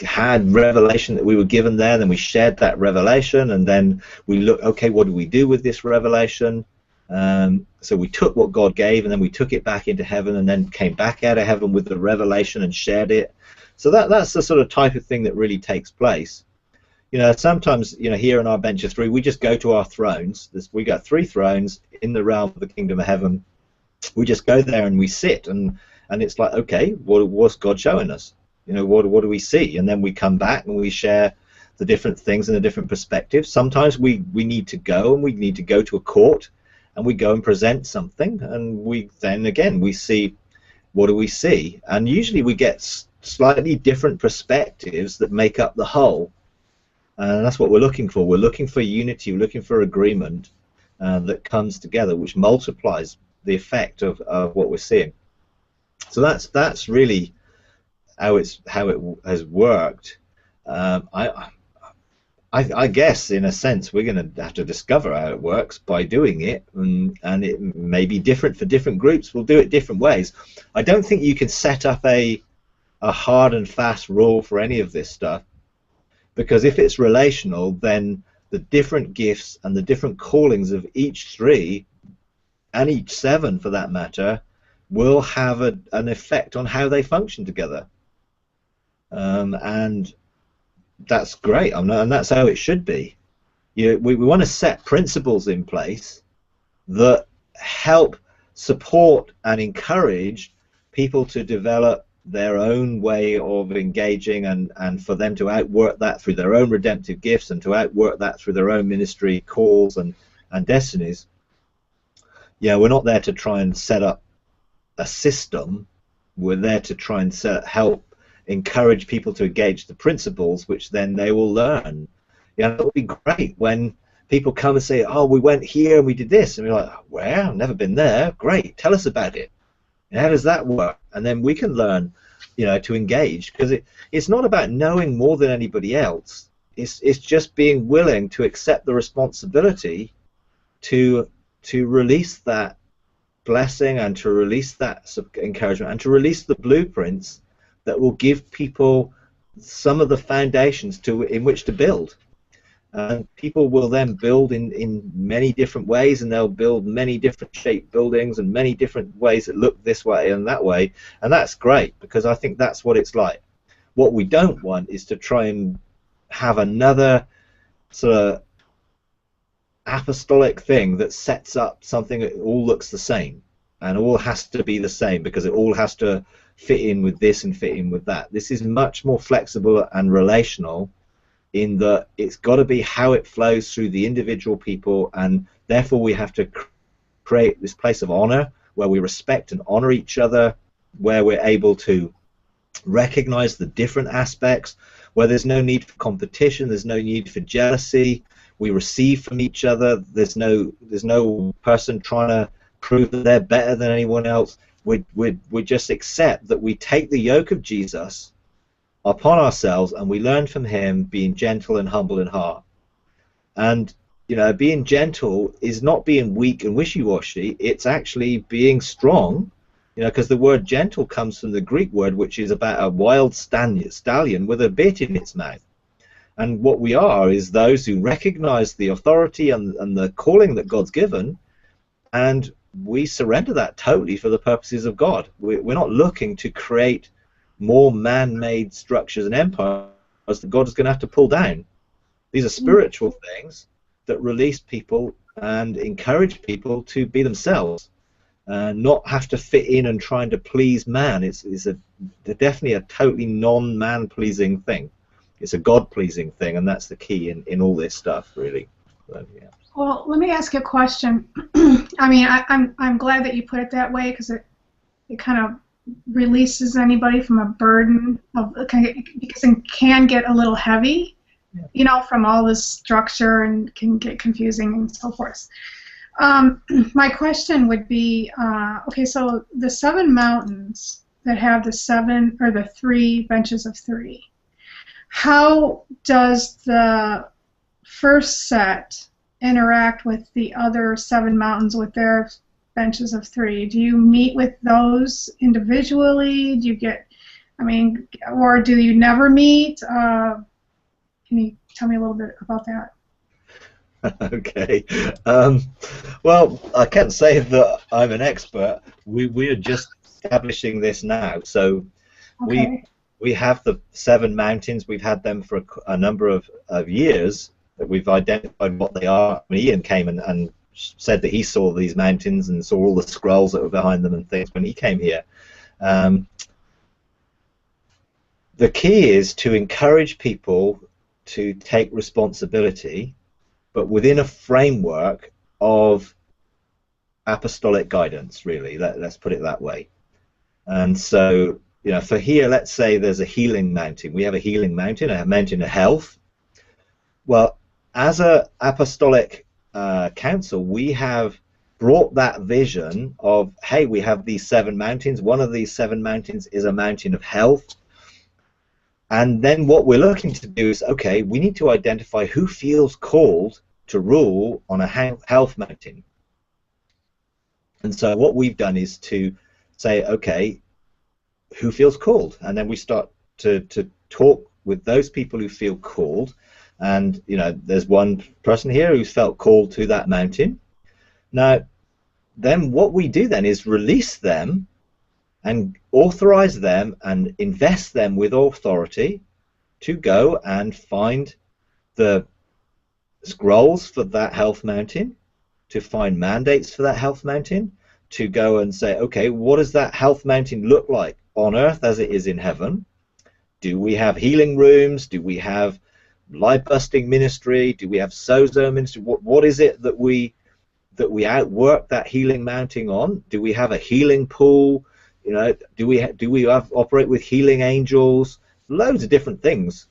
had revelation that we were given there, then we shared that revelation, and then we looked, okay, what do we do with this revelation? So we took what God gave, and then we took it back into heaven, and then came back out of heaven with the revelation and shared it. So that's the sort of type of thing that really takes place. Sometimes, here in our bench of 3, we just go to our thrones. We got 3 thrones in the realm of the kingdom of heaven. We just go there and we sit, and it's like, okay, what's God showing us? What do we see? And then we come back and we share the different things and the different perspectives. Sometimes we need to go, and we need to go to a court, and we go and present something, and we see, what do we see? And usually we get slightly different perspectives that make up the whole, and that's what we're looking for. We're looking for unity, we're looking for agreement that comes together, which multiplies the effect of what we're seeing. So that's really how it has worked. I guess, in a sense, we're going to have to discover how it works by doing it, and it may be different for different groups. We'll do it different ways. I don't think you can set up a hard and fast rule for any of this stuff, because if it's relational, then the different gifts and the different callings of each 3, and each 7 for that matter, will have an effect on how they function together, and that's great, and that's how it should be. We want to set principles in place that help support and encourage people to develop their own way of engaging, and for them to outwork that through their own redemptive gifts, and to outwork that through their own ministry calls and destinies. We're not there to try and set up a system. We're there to try and help encourage people to engage the principles, which then they will learn. It would be great when people come and say, oh, we went here and we did this, and we're like, well, I've never been there. Great, tell us about it. How does that work? And then we can learn, to engage, because it's not about knowing more than anybody else. It's just being willing to accept the responsibility to release that blessing and to release that encouragement and to release the blueprints that will give people some of the foundations in which to build. And people will then build in many different ways, and they'll build many different shaped buildings and many different ways that look this way and that way, and that's great, because I think that's what it's like. What we don't want is to try and have another sort of apostolic thing that sets up something that all looks the same and all has to be the same because it all has to fit in with this and fit in with that. This is much more flexible and relational, in that it's got to be how it flows through the individual people, and therefore we have to create this place of honor where we respect and honor each other, where we're able to recognize the different aspects, where there's no need for competition, there's no need for jealousy, we receive from each other, there's no person trying to prove that they're better than anyone else. We just accept that we take the yoke of Jesus upon ourselves and we learn from him, being gentle and humble in heart. And being gentle is not being weak and wishy-washy, it's actually being strong, because the word gentle comes from the Greek word, which is about a wild stallion with a bit in its mouth. And what we are is those who recognize the authority and the calling that God's given, and we surrender that totally for the purposes of God. We're not looking to create more man-made structures and empires that God is going to have to pull down. These are spiritual things that release people and encourage people to be themselves, not have to fit in and trying to please man. It's definitely a totally non-man pleasing thing. It's a God pleasing thing, and that's the key in all this stuff, really. So, yeah. Well, let me ask you a question. I mean, I'm glad that you put it that way, because it kind of releases anybody from a burden of, because it can get a little heavy, from all this structure, and can get confusing and so forth. My question would be, okay, so the 7 mountains that have the 3 benches of 3, how does the first set interact with the other 7 mountains with their benches of 3? Do you meet with those individually? Do you or do you never meet? Can you tell me a little bit about that? Okay. Well, I can't say that I'm an expert. We are just establishing this now. So okay. we have the 7 mountains. We've had them for a number of years, that we've identified what they are. I mean, Ian came and said that he saw these mountains and saw all the scrolls that were behind them and things when he came here. The key is to encourage people to take responsibility, but within a framework of apostolic guidance, really. Let's put it that way. And so, for here, let's say there's a healing mountain. We have a healing mountain, a mountain of health. Well, as an apostolic council, we have brought that vision of, hey, we have these 7 mountains. One of these 7 mountains is a mountain of health. And then what we're looking to do is, okay, we need to identify who feels called to rule on a health mountain. And so what we've done is to say, okay, who feels called? And then we start to talk with those people who feel called. And, there's one person here who's felt called to that mountain. Now, then what we do then is release them and authorize them and invest them with authority to go and find the scrolls for that health mountain, to find mandates for that health mountain, to go and say, okay, what does that health mountain look like on earth as it is in heaven? Do we have healing rooms? Do we have life-busting ministry? Do we have sozo ministry? What is it that we outwork that healing mountain on? Do we have a healing pool? Do we operate with healing angels? Loads of different things.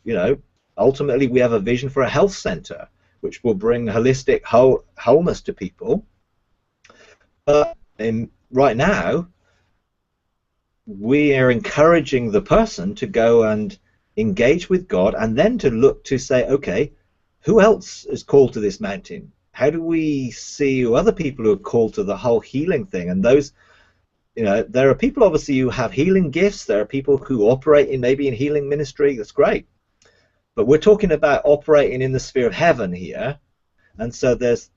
Ultimately, we have a vision for a health center, which will bring holistic wholeness to people. But right now, we are encouraging the person to go and engage with God, and then to look to say, okay, who else is called to this mountain? How do we see other people who are called to the whole healing thing? And those, there are people obviously who have healing gifts. There are people who operate in maybe in healing ministry. That's great. But we're talking about operating in the sphere of heaven here. And so there's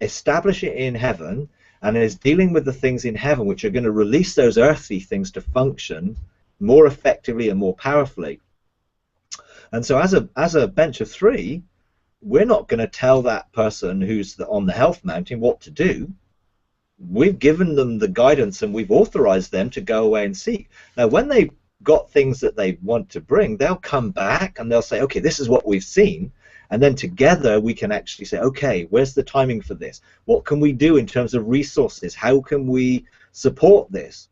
establish it in heaven, and it's dealing with the things in heaven which are going to release those earthly things to function more effectively and more powerfully. And so as a bench of three, we're not going to tell that person who's on the health mountain what to do. We've given them the guidance and we've authorized them to go away and seek. Now, when they've got things that they want to bring, they'll come back and they'll say, okay, this is what we've seen. And then together we can actually say, okay, where's the timing for this? What can we do in terms of resources? How can we support this?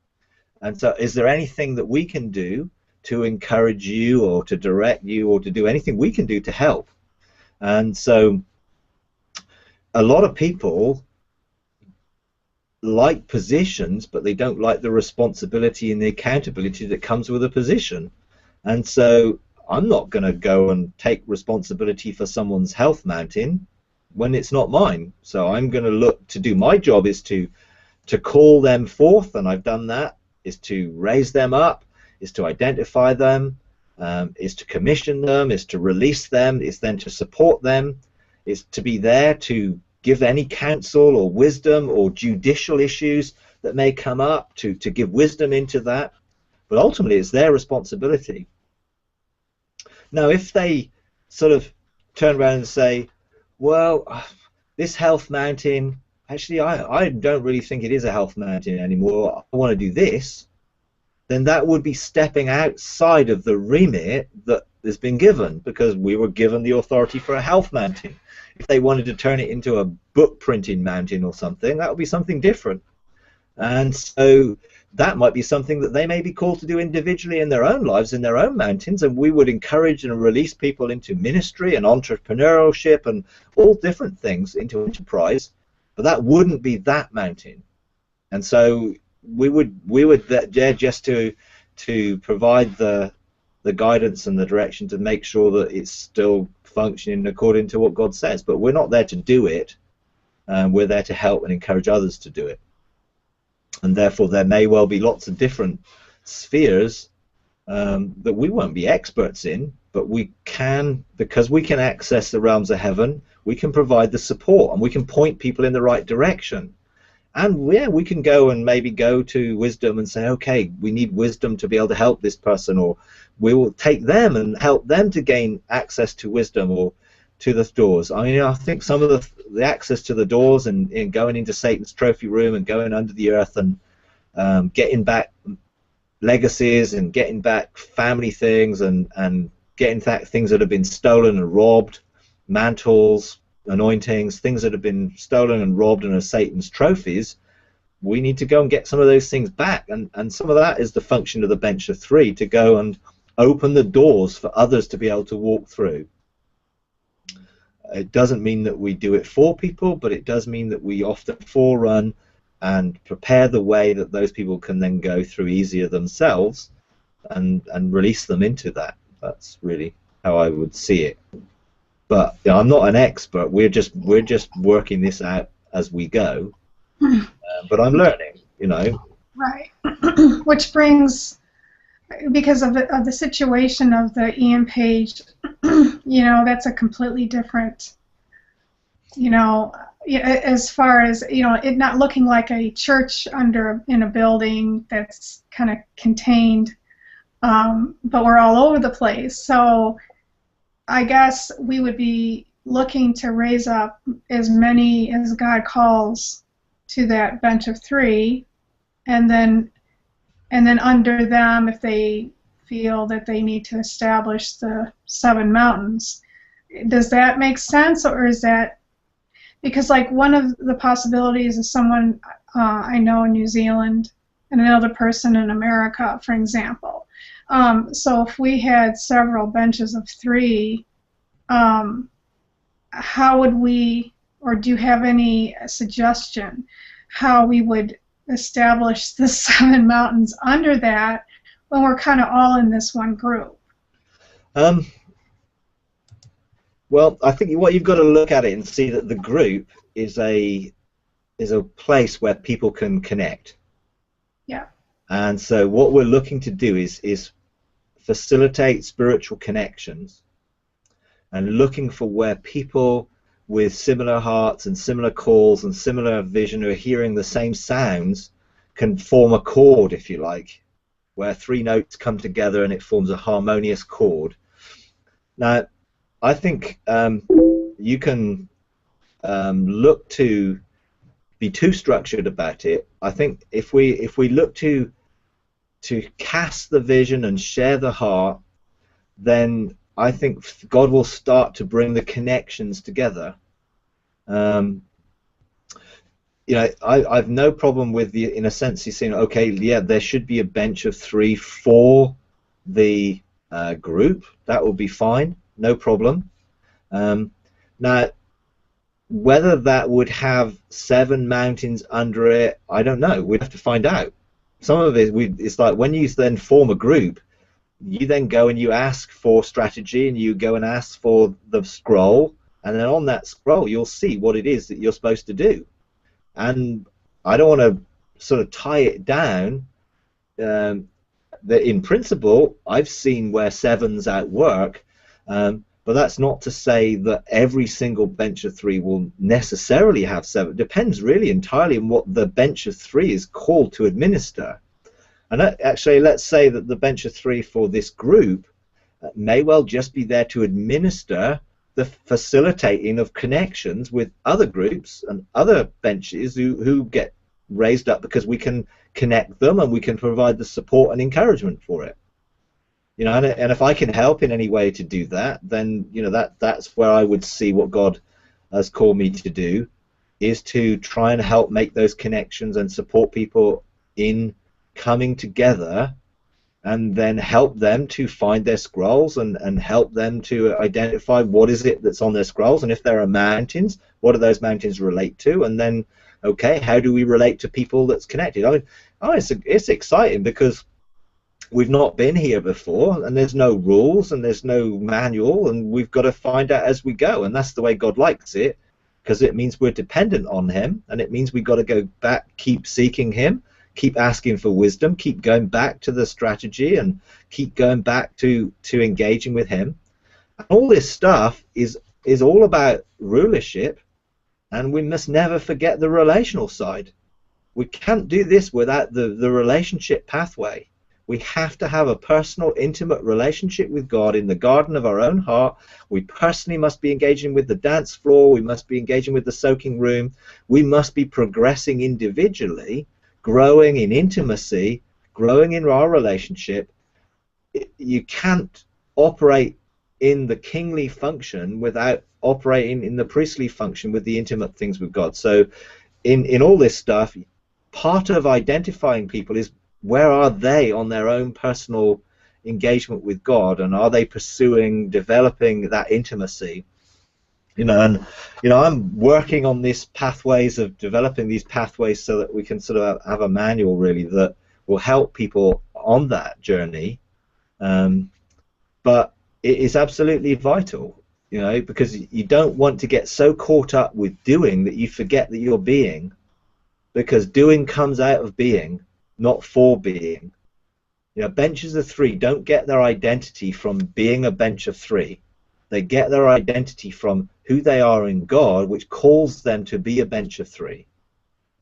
And so is there anything that we can do to encourage you or to direct you or to do anything we can do to help? And so a lot of people like positions, but they don't like the responsibility and the accountability that comes with a position. And so I'm not going to go and take responsibility for someone's health mountain when it's not mine. So I'm going to look to do my job is to call them forth, and I've done that, is to raise them up, is to identify them, is to commission them, is to release them, is then to support them, is to be there to give any counsel or wisdom or judicial issues that may come up, to give wisdom into that. But ultimately it's their responsibility. Now, if they sort of turn around and say, well, this health mountain, actually, I don't really think it is a health mountain anymore, I want to do this, then that would be stepping outside of the remit that has been given, because we were given the authority for a health mountain. If they wanted to turn it into a book printing mountain or something, that would be something different. And so that might be something that they may be called to do individually in their own lives, in their own mountains, and we would encourage and release people into ministry and entrepreneurship and all different things into enterprise, but that wouldn't be that mountain. And so we would there just to provide the guidance and the direction to make sure that it's still functioning according to what God says, but we're not there to do it. We're there to help and encourage others to do it. And therefore there may well be lots of different spheres that we won't be experts in, but we can, because we can access the realms of heaven, we can provide the support and we can point people in the right direction. And yeah, we can go and maybe go to wisdom and say, okay, we need wisdom to be able to help this person, or we will take them and help them to gain access to wisdom or to the doors. I mean, I think some of the access to the doors and going into Satan's trophy room and going under the earth and getting back legacies and getting back family things and getting back things that have been stolen and robbed, mantles, anointings, things that have been stolen and robbed and are Satan's trophies, we need to go and get some of those things back. And some of that is the function of the bench of three, to go and open the doors for others to be able to walk through. It doesn't mean that we do it for people, but it does mean that we often forerun and prepare the way that those people can then go through easier themselves and release them into that. That's really how I would see it. But you know, I'm not an expert. We're just working this out as we go. But I'm learning, you know. Right. Which brings, because of the situation of the Ian Page, you know, that's a completely different, you know, as far as, you know, it not looking like a church in a building that's kind of contained, but we're all over the place. So I guess we would be looking to raise up as many as God calls to that bench of three, and then under them, if they feel that they need to establish the 7 mountains. Does that make sense, or is that because, like, one of the possibilities is someone I know in New Zealand and another person in America, for example. So if we had several benches of 3, how would we, or do you have any suggestion how we would establish the 7 mountains under that when we're kind of all in this one group? Well, I think what you've got to look at it and see that the group is a place where people can connect. Yeah. And so what we're looking to do is facilitate spiritual connections and looking for where people with similar hearts and similar calls and similar vision who are hearing the same sounds can form a chord, if you like, where 3 notes come together and it forms a harmonious chord. Now, I think you can look to be too structured about it. I think if we look to cast the vision and share the heart, then I think God will start to bring the connections together. You know, I've no problem with the, in a sense, you're saying, okay, yeah, there should be a bench of 3 for the group. That will be fine, no problem. Now, whether that would have 7 mountains under it, I don't know. We'd have to find out. Some of it, it's like when you then form a group, you then go and you ask for strategy, and you go and ask for the scroll, and then on that scroll you'll see what it is that you're supposed to do. And I don't want to sort of tie it down. That in principle, I've seen where 7s outwork, but that's not to say that every single bench of 3 will necessarily have 7. It depends really entirely on what the bench of 3 is called to administer. And actually, let's say that the bench of 3 for this group may well just be there to administer the facilitating of connections with other groups and other benches who get raised up, because we can connect them and we can provide the support and encouragement for it. You know, and if I can help in any way to do that, then you know that's where I would see what God has called me to do, is to try and help make those connections and support people in coming together, and then help them to find their scrolls and help them to identify what is it that's on their scrolls, and if there are mountains, what do those mountains relate to, and then okay, how do we relate to people that's connected? I mean, it's exciting because we've not been here before, and there's no rules and there's no manual, and we've got to find out as we go, and that's the way God likes it, because it means we're dependent on Him, and it means we've got to go back, keep seeking Him, keep asking for wisdom, keep going back to the strategy, and keep going back to engaging with Him. And all this stuff is all about rulership, and we must never forget the relational side. We can't do this without the relationship pathway. We have to have a personal, intimate relationship with God in the garden of our own heart. We personally must be engaging with the dance floor. We must be engaging with the soaking room. We must be progressing individually, growing in intimacy, growing in our relationship. You can't operate in the kingly function without operating in the priestly function with the intimate things with God. So in all this stuff, part of identifying people is, where are they on their own personal engagement with God, and are they pursuing, developing that intimacy? You know, and you know, I'm working on these pathways of developing these pathways so that we can sort of have a manual really that will help people on that journey. But it is absolutely vital, you know, because you don't want to get so caught up with doing that you forget that you're being, because doing comes out of being, not for being. You know, benches of 3 don't get their identity from being a bench of 3. They get their identity from who they are in God, which calls them to be a bench of 3.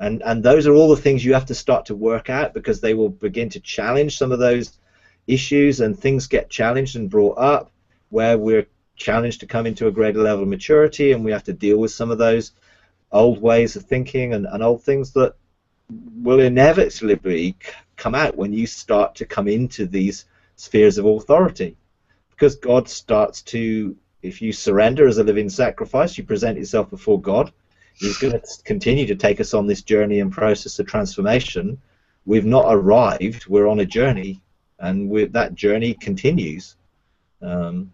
And those are all the things you have to start to work out, because they will begin to challenge some of those issues, and things get challenged and brought up where we're challenged to come into a greater level of maturity, and we have to deal with some of those old ways of thinking and old things that will inevitably come out when you start to come into these spheres of authority, because God starts to, if you surrender as a living sacrifice, you present yourself before God, He's going to continue to take us on this journey and process of transformation. We've not arrived, we're on a journey, and that journey continues. So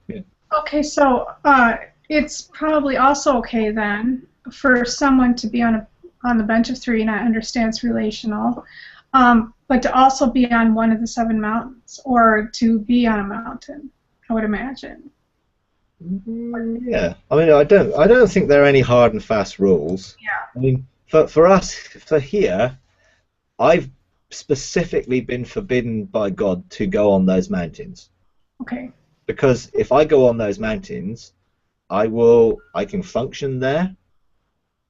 yeah. Okay, so it's probably also okay then for someone to be on on the bench of three, and I understand it's relational, but to also be on one of the 7 mountains, or to be on a mountain, I would imagine. Yeah, I mean, I don't think there are any hard and fast rules. Yeah. I mean, for us, for here, I've specifically been forbidden by God to go on those mountains. Okay. Because if I go on those mountains, I can function there,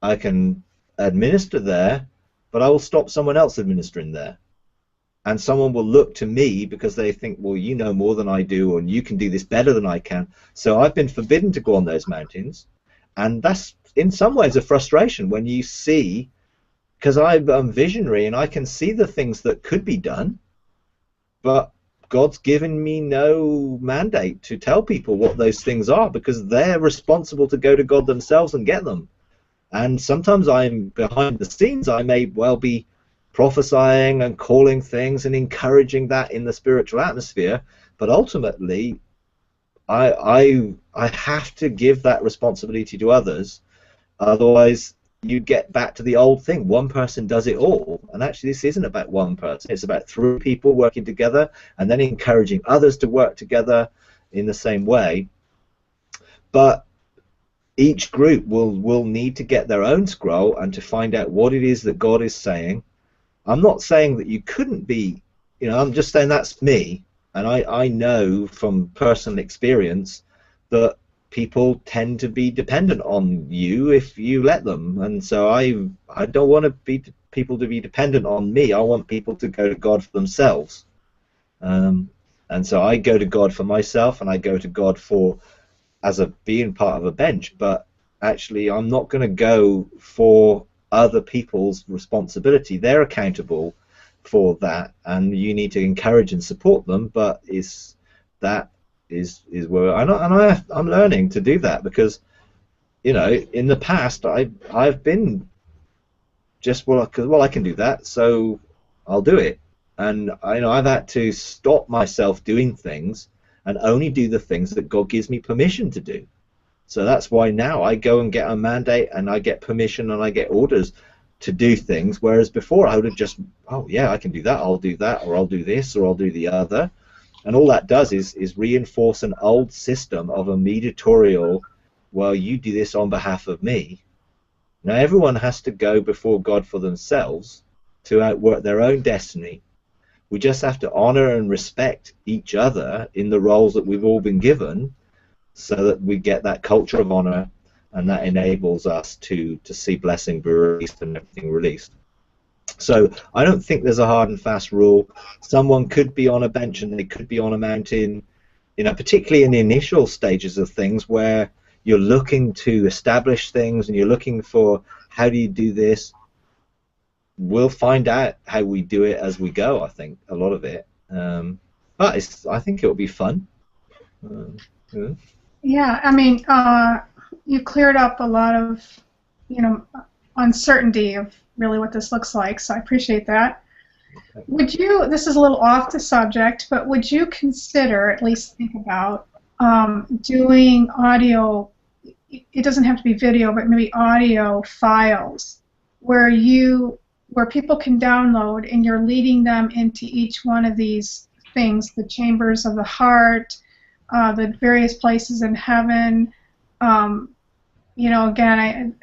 I can administer there, but I will stop someone else administering there. And someone will look to me because they think, well, you know more than I do, and you can do this better than I can. So I've been forbidden to go on those mountains. And that's, in some ways, a frustration when you see, because I'm visionary and I can see the things that could be done, but God's given me no mandate to tell people what those things are, because they're responsible to go to God themselves and get them. And sometimes I'm behind the scenes, I may well be prophesying and calling things and encouraging that in the spiritual atmosphere, but ultimately I have to give that responsibility to others. Otherwise you get back to the old thing, one person does it all. And actually this isn't about one person, it's about 3 people working together and then encouraging others to work together in the same way. But each group will need to get their own scroll and to find out what it is that God is saying. I'm not saying that you couldn't be, I'm just saying that's me, and I know from personal experience that people tend to be dependent on you if you let them, and so I don't want people to be dependent on me. I want people to go to God for themselves, and so I go to God for myself, and I go to God as being part of a bench, but actually I'm not going to go for other people's responsibility. They're accountable for that, and you need to encourage and support them, but that is where I'm learning to do that, because in the past I've been just well I can do that, so I'll do it, and I've had to stop myself doing things and only do the things that God gives me permission to do. So that's why now I go and get a mandate and I get permission and I get orders to do things, whereas before I would have just, oh yeah, I can do that, I'll do that, or I'll do this, or I'll do the other. And all that does is reinforce an old system of a mediatorial, well, you do this on behalf of me. Now everyone has to go before God for themselves to outwork their own destiny. We just have to honor and respect each other in the roles that we've all been given, so that we get that culture of honor, and that enables us to see blessing be released and everything released. So I don't think there's a hard and fast rule. Someone could be on a bench and they could be on a mountain, particularly in the initial stages of things where you're looking to establish things and you're looking for how do you do this. We'll find out how we do it as we go, I think, a lot of it. But I think it'll be fun. Yeah. Yeah, I mean, you cleared up a lot of, uncertainty of really what this looks like, so I appreciate that. Would you, this is a little off the subject, but would you consider, at least think about, doing audio, it doesn't have to be video, but maybe audio files, where people can download and you're leading them into each one of these things, the chambers of the heart, the various places in heaven. Again,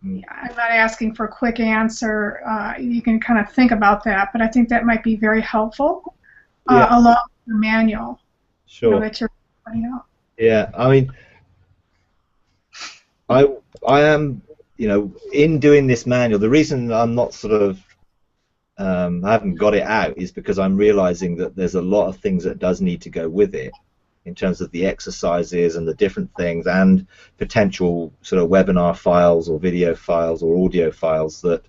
I'm not asking for a quick answer. You can kind of think about that, but I think that might be very helpful, along with the manual. Sure. That you're putting out. Yeah, I mean, I am, in doing this manual, the reason I'm not sort of, I haven't got it out is because I'm realizing that there's a lot of things that does need to go with it, in terms of the exercises and the different things and potential sort of webinar files or video files or audio files that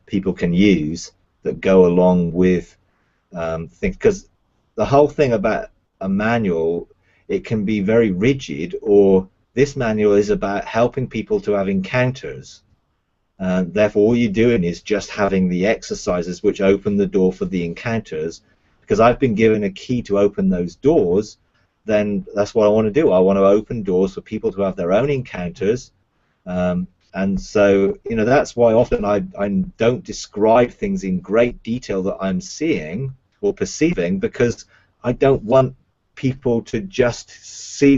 people can use that go along with things. Because the whole thing about a manual, it can be very rigid, or this manual is about helping people to have encounters. Therefore, all you're doing is just having the exercises which open the door for the encounters. Because I've been given a key to open those doors, then that's what I want to do. I want to open doors for people to have their own encounters, And so, you know, that's why often I don't describe things in great detail that I'm seeing or perceiving, because I don't want people to just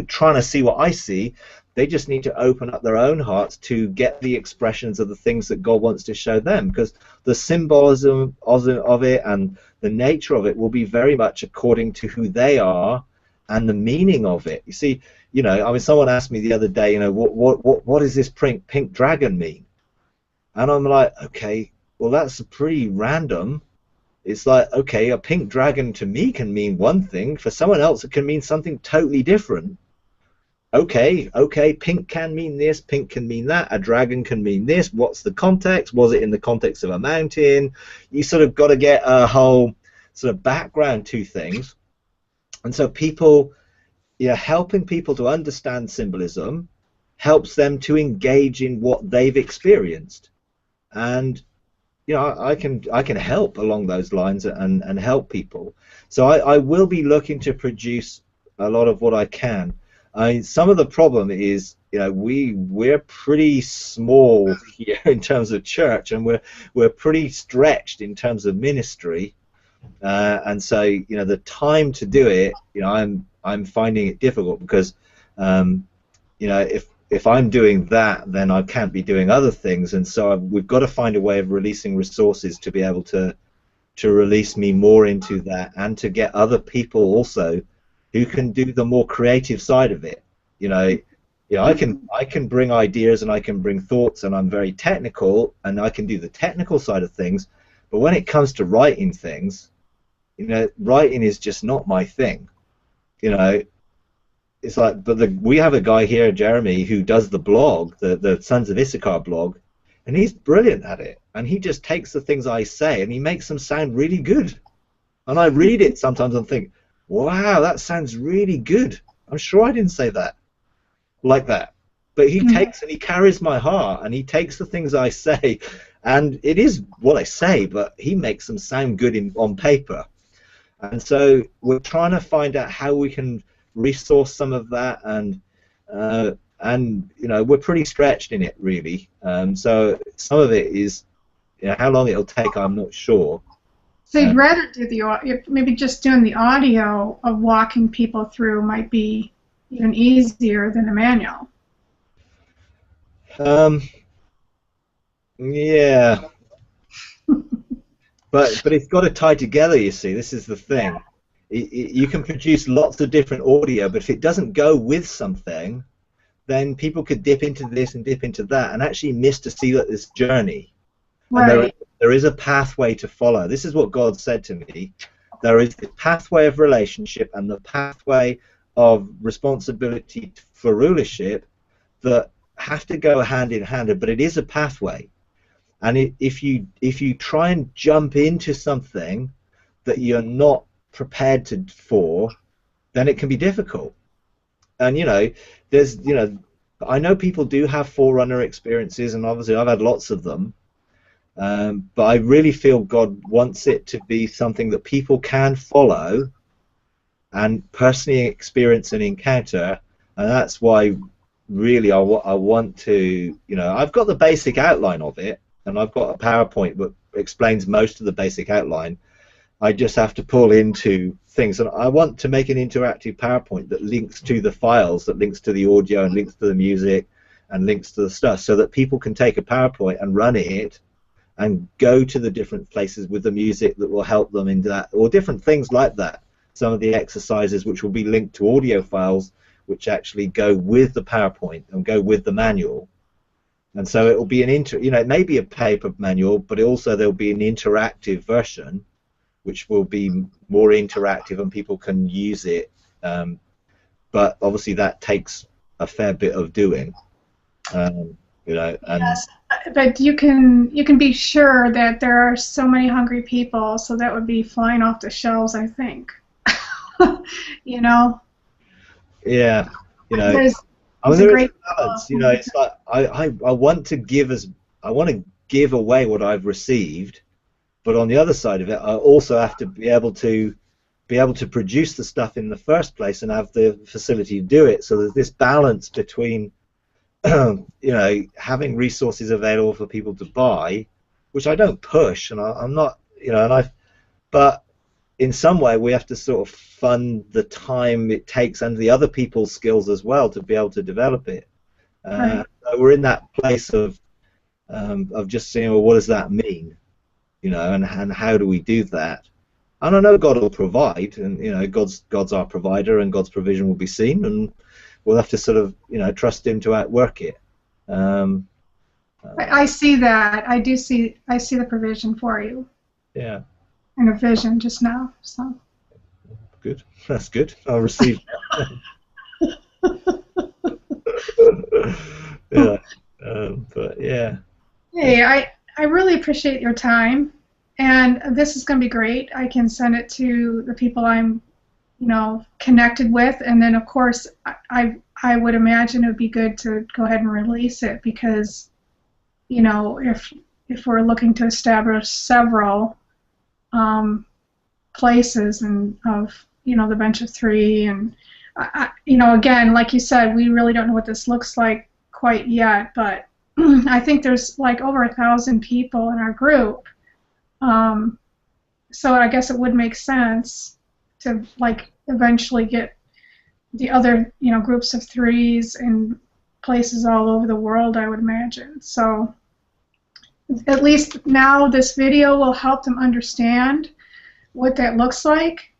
trying to see what I see. They just need to open up their own hearts to get the expressions of the things that God wants to show them, because the symbolism of it and the nature of it will be very much according to who they are and the meaning of it. You see, you know, I mean, someone asked me the other day, you know, what does this pink dragon mean? And I'm like, okay, well, that's pretty random. It's like, okay, a pink dragon to me can mean one thing. For someone else, it can mean something totally different. Okay, pink can mean this, pink can mean that, a dragon can mean this. What's the context? Was it in the context of a mountain? You sort of got to get a whole sort of background to things. And so people, yeah, helping people to understand symbolism helps them to engage in what they've experienced. And you know, I can help along those lines and help people. So I will be looking to produce a lot of what I can. Some of the problem is, you know, we're pretty small here in terms of church, and we're pretty stretched in terms of ministry, and so, you know, the time to do it, you know, I'm finding it difficult because, you know, if I'm doing that, then I can't be doing other things, and so we've got to find a way of releasing resources to be able to release me more into that, and to get other people also who can do the more creative side of it. You know, I can bring ideas and I can bring thoughts, and I'm very technical, and I can do the technical side of things, but when it comes to writing things, you know, writing is just not my thing. You know, it's like, but we have a guy here, Jeremy, who does the blog, the Sons of Issachar blog, and he's brilliant at it. And he just takes the things I say and he makes them sound really good. And I read it sometimes and think, wow, that sounds really good. I'm sure I didn't say that like that. But he takes and he carries my heart, and he takes the things I say, and it is what I say, but he makes them sound good on paper. And so we're trying to find out how we can resource some of that, and you know, we're pretty stretched in it, really. So some of it is, you know, how long it'll take, I'm not sure. So you'd rather do maybe just doing the audio of walking people through might be even easier than a manual. Yeah. But it's got to tie together, you see. This is the thing. You can produce lots of different audio, but if it doesn't go with something, then people could dip into this and dip into that and actually miss to see this journey. Right. And there is a pathway to follow. This is what God said to me. There is the pathway of relationship and the pathway of responsibility for rulership that have to go hand in hand, but it is a pathway. And if you try and jump into something that you're not prepared for, then it can be difficult. And you know, I know people do have Forerunner experiences, and obviously I've had lots of them. But I really feel God wants it to be something that people can follow and personally experience and encounter, and that's why really I want to, you know, I've got the basic outline of it, and I've got a PowerPoint that explains most of the basic outline. I just have to pull into things, and I want to make an interactive PowerPoint that links to the files, that links to the audio and links to the music and links to the stuff, so that people can take a PowerPoint and run it and go to the different places with the music that will help them in that, or different things like that. Some of the exercises which will be linked to audio files which actually go with the PowerPoint and go with the manual. And so it will be it may be a paper manual, but also there'll be an interactive version which will be more interactive and people can use it. But obviously that takes a fair bit of doing. You know, and yes, but you can be sure that there are so many hungry people, so that would be flying off the shelves, I think. You know. Yeah, you know. There's a great balance. You know, it's like I want to give away what I've received, but on the other side of it, I also have to be able to produce the stuff in the first place and have the facility to do it. So there's this balance between you know, having resources available for people to buy, which I don't push, and I'm not, you know, but in some way we have to sort of fund the time it takes and the other people's skills as well to be able to develop it. Right. So we're in that place of just saying, well, what does that mean, you know, and how do we do that? And I know God will provide, and you know, God's our provider, and God's provision will be seen, and we'll have to sort of, you know, trust Him to outwork it. I see that. I see the provision for you. Yeah. And a vision just now. So. Good. That's good. I'll receive that. Yeah. But yeah. Hey, I really appreciate your time, and this is going to be great. I can send it to the people I'm, you know, connected with, and then of course I would imagine it would be good to go ahead and release it because, you know, if we're looking to establish several places and of, you know, the bench of three, and you know, again, like you said, we really don't know what this looks like quite yet, but I think there's like over 1,000 people in our group, so I guess it would make sense to like eventually get the other, you know, groups of threes in places all over the world, I would imagine. So at least now this video will help them understand what that looks like,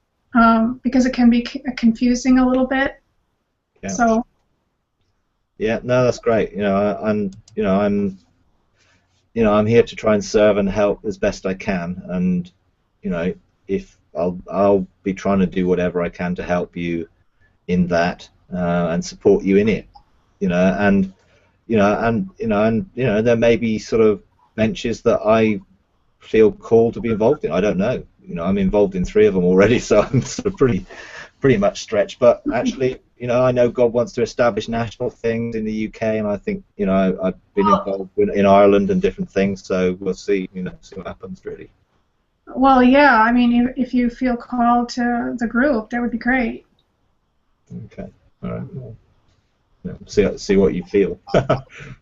because it can be confusing a little bit. Yeah. So. Yeah, no, that's great. You know, I'm here to try and serve and help as best I can, and you know, if I'll be trying to do whatever I can to help you in that and support you in it. You know, and there may be sort of benches that I feel called to be involved in. I don't know. You know, I'm involved in 3 of them already, so I'm sort of pretty much stretched. But actually, you know, I know God wants to establish national things in the UK, and I think, you know, I've been involved in Ireland and different things. So we'll see, you know, see what happens really. Well, yeah. I mean, if you feel called to the group, that would be great. Okay. All right. Well, yeah, see what you feel.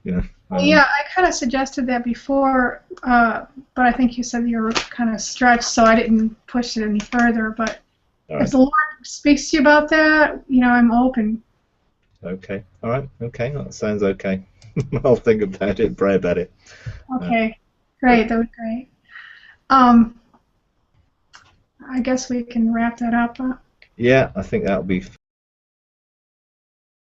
You know. Yeah, I kind of suggested that before, but I think you said you were kind of stretched, so I didn't push it any further. But All right. if the Lord speaks to you about that, you know, I'm open. Okay. All right. Okay. That sounds okay. I'll think about it, pray about it. Okay. Great. That would be great. I guess we can wrap that up. Yeah, I think that'll be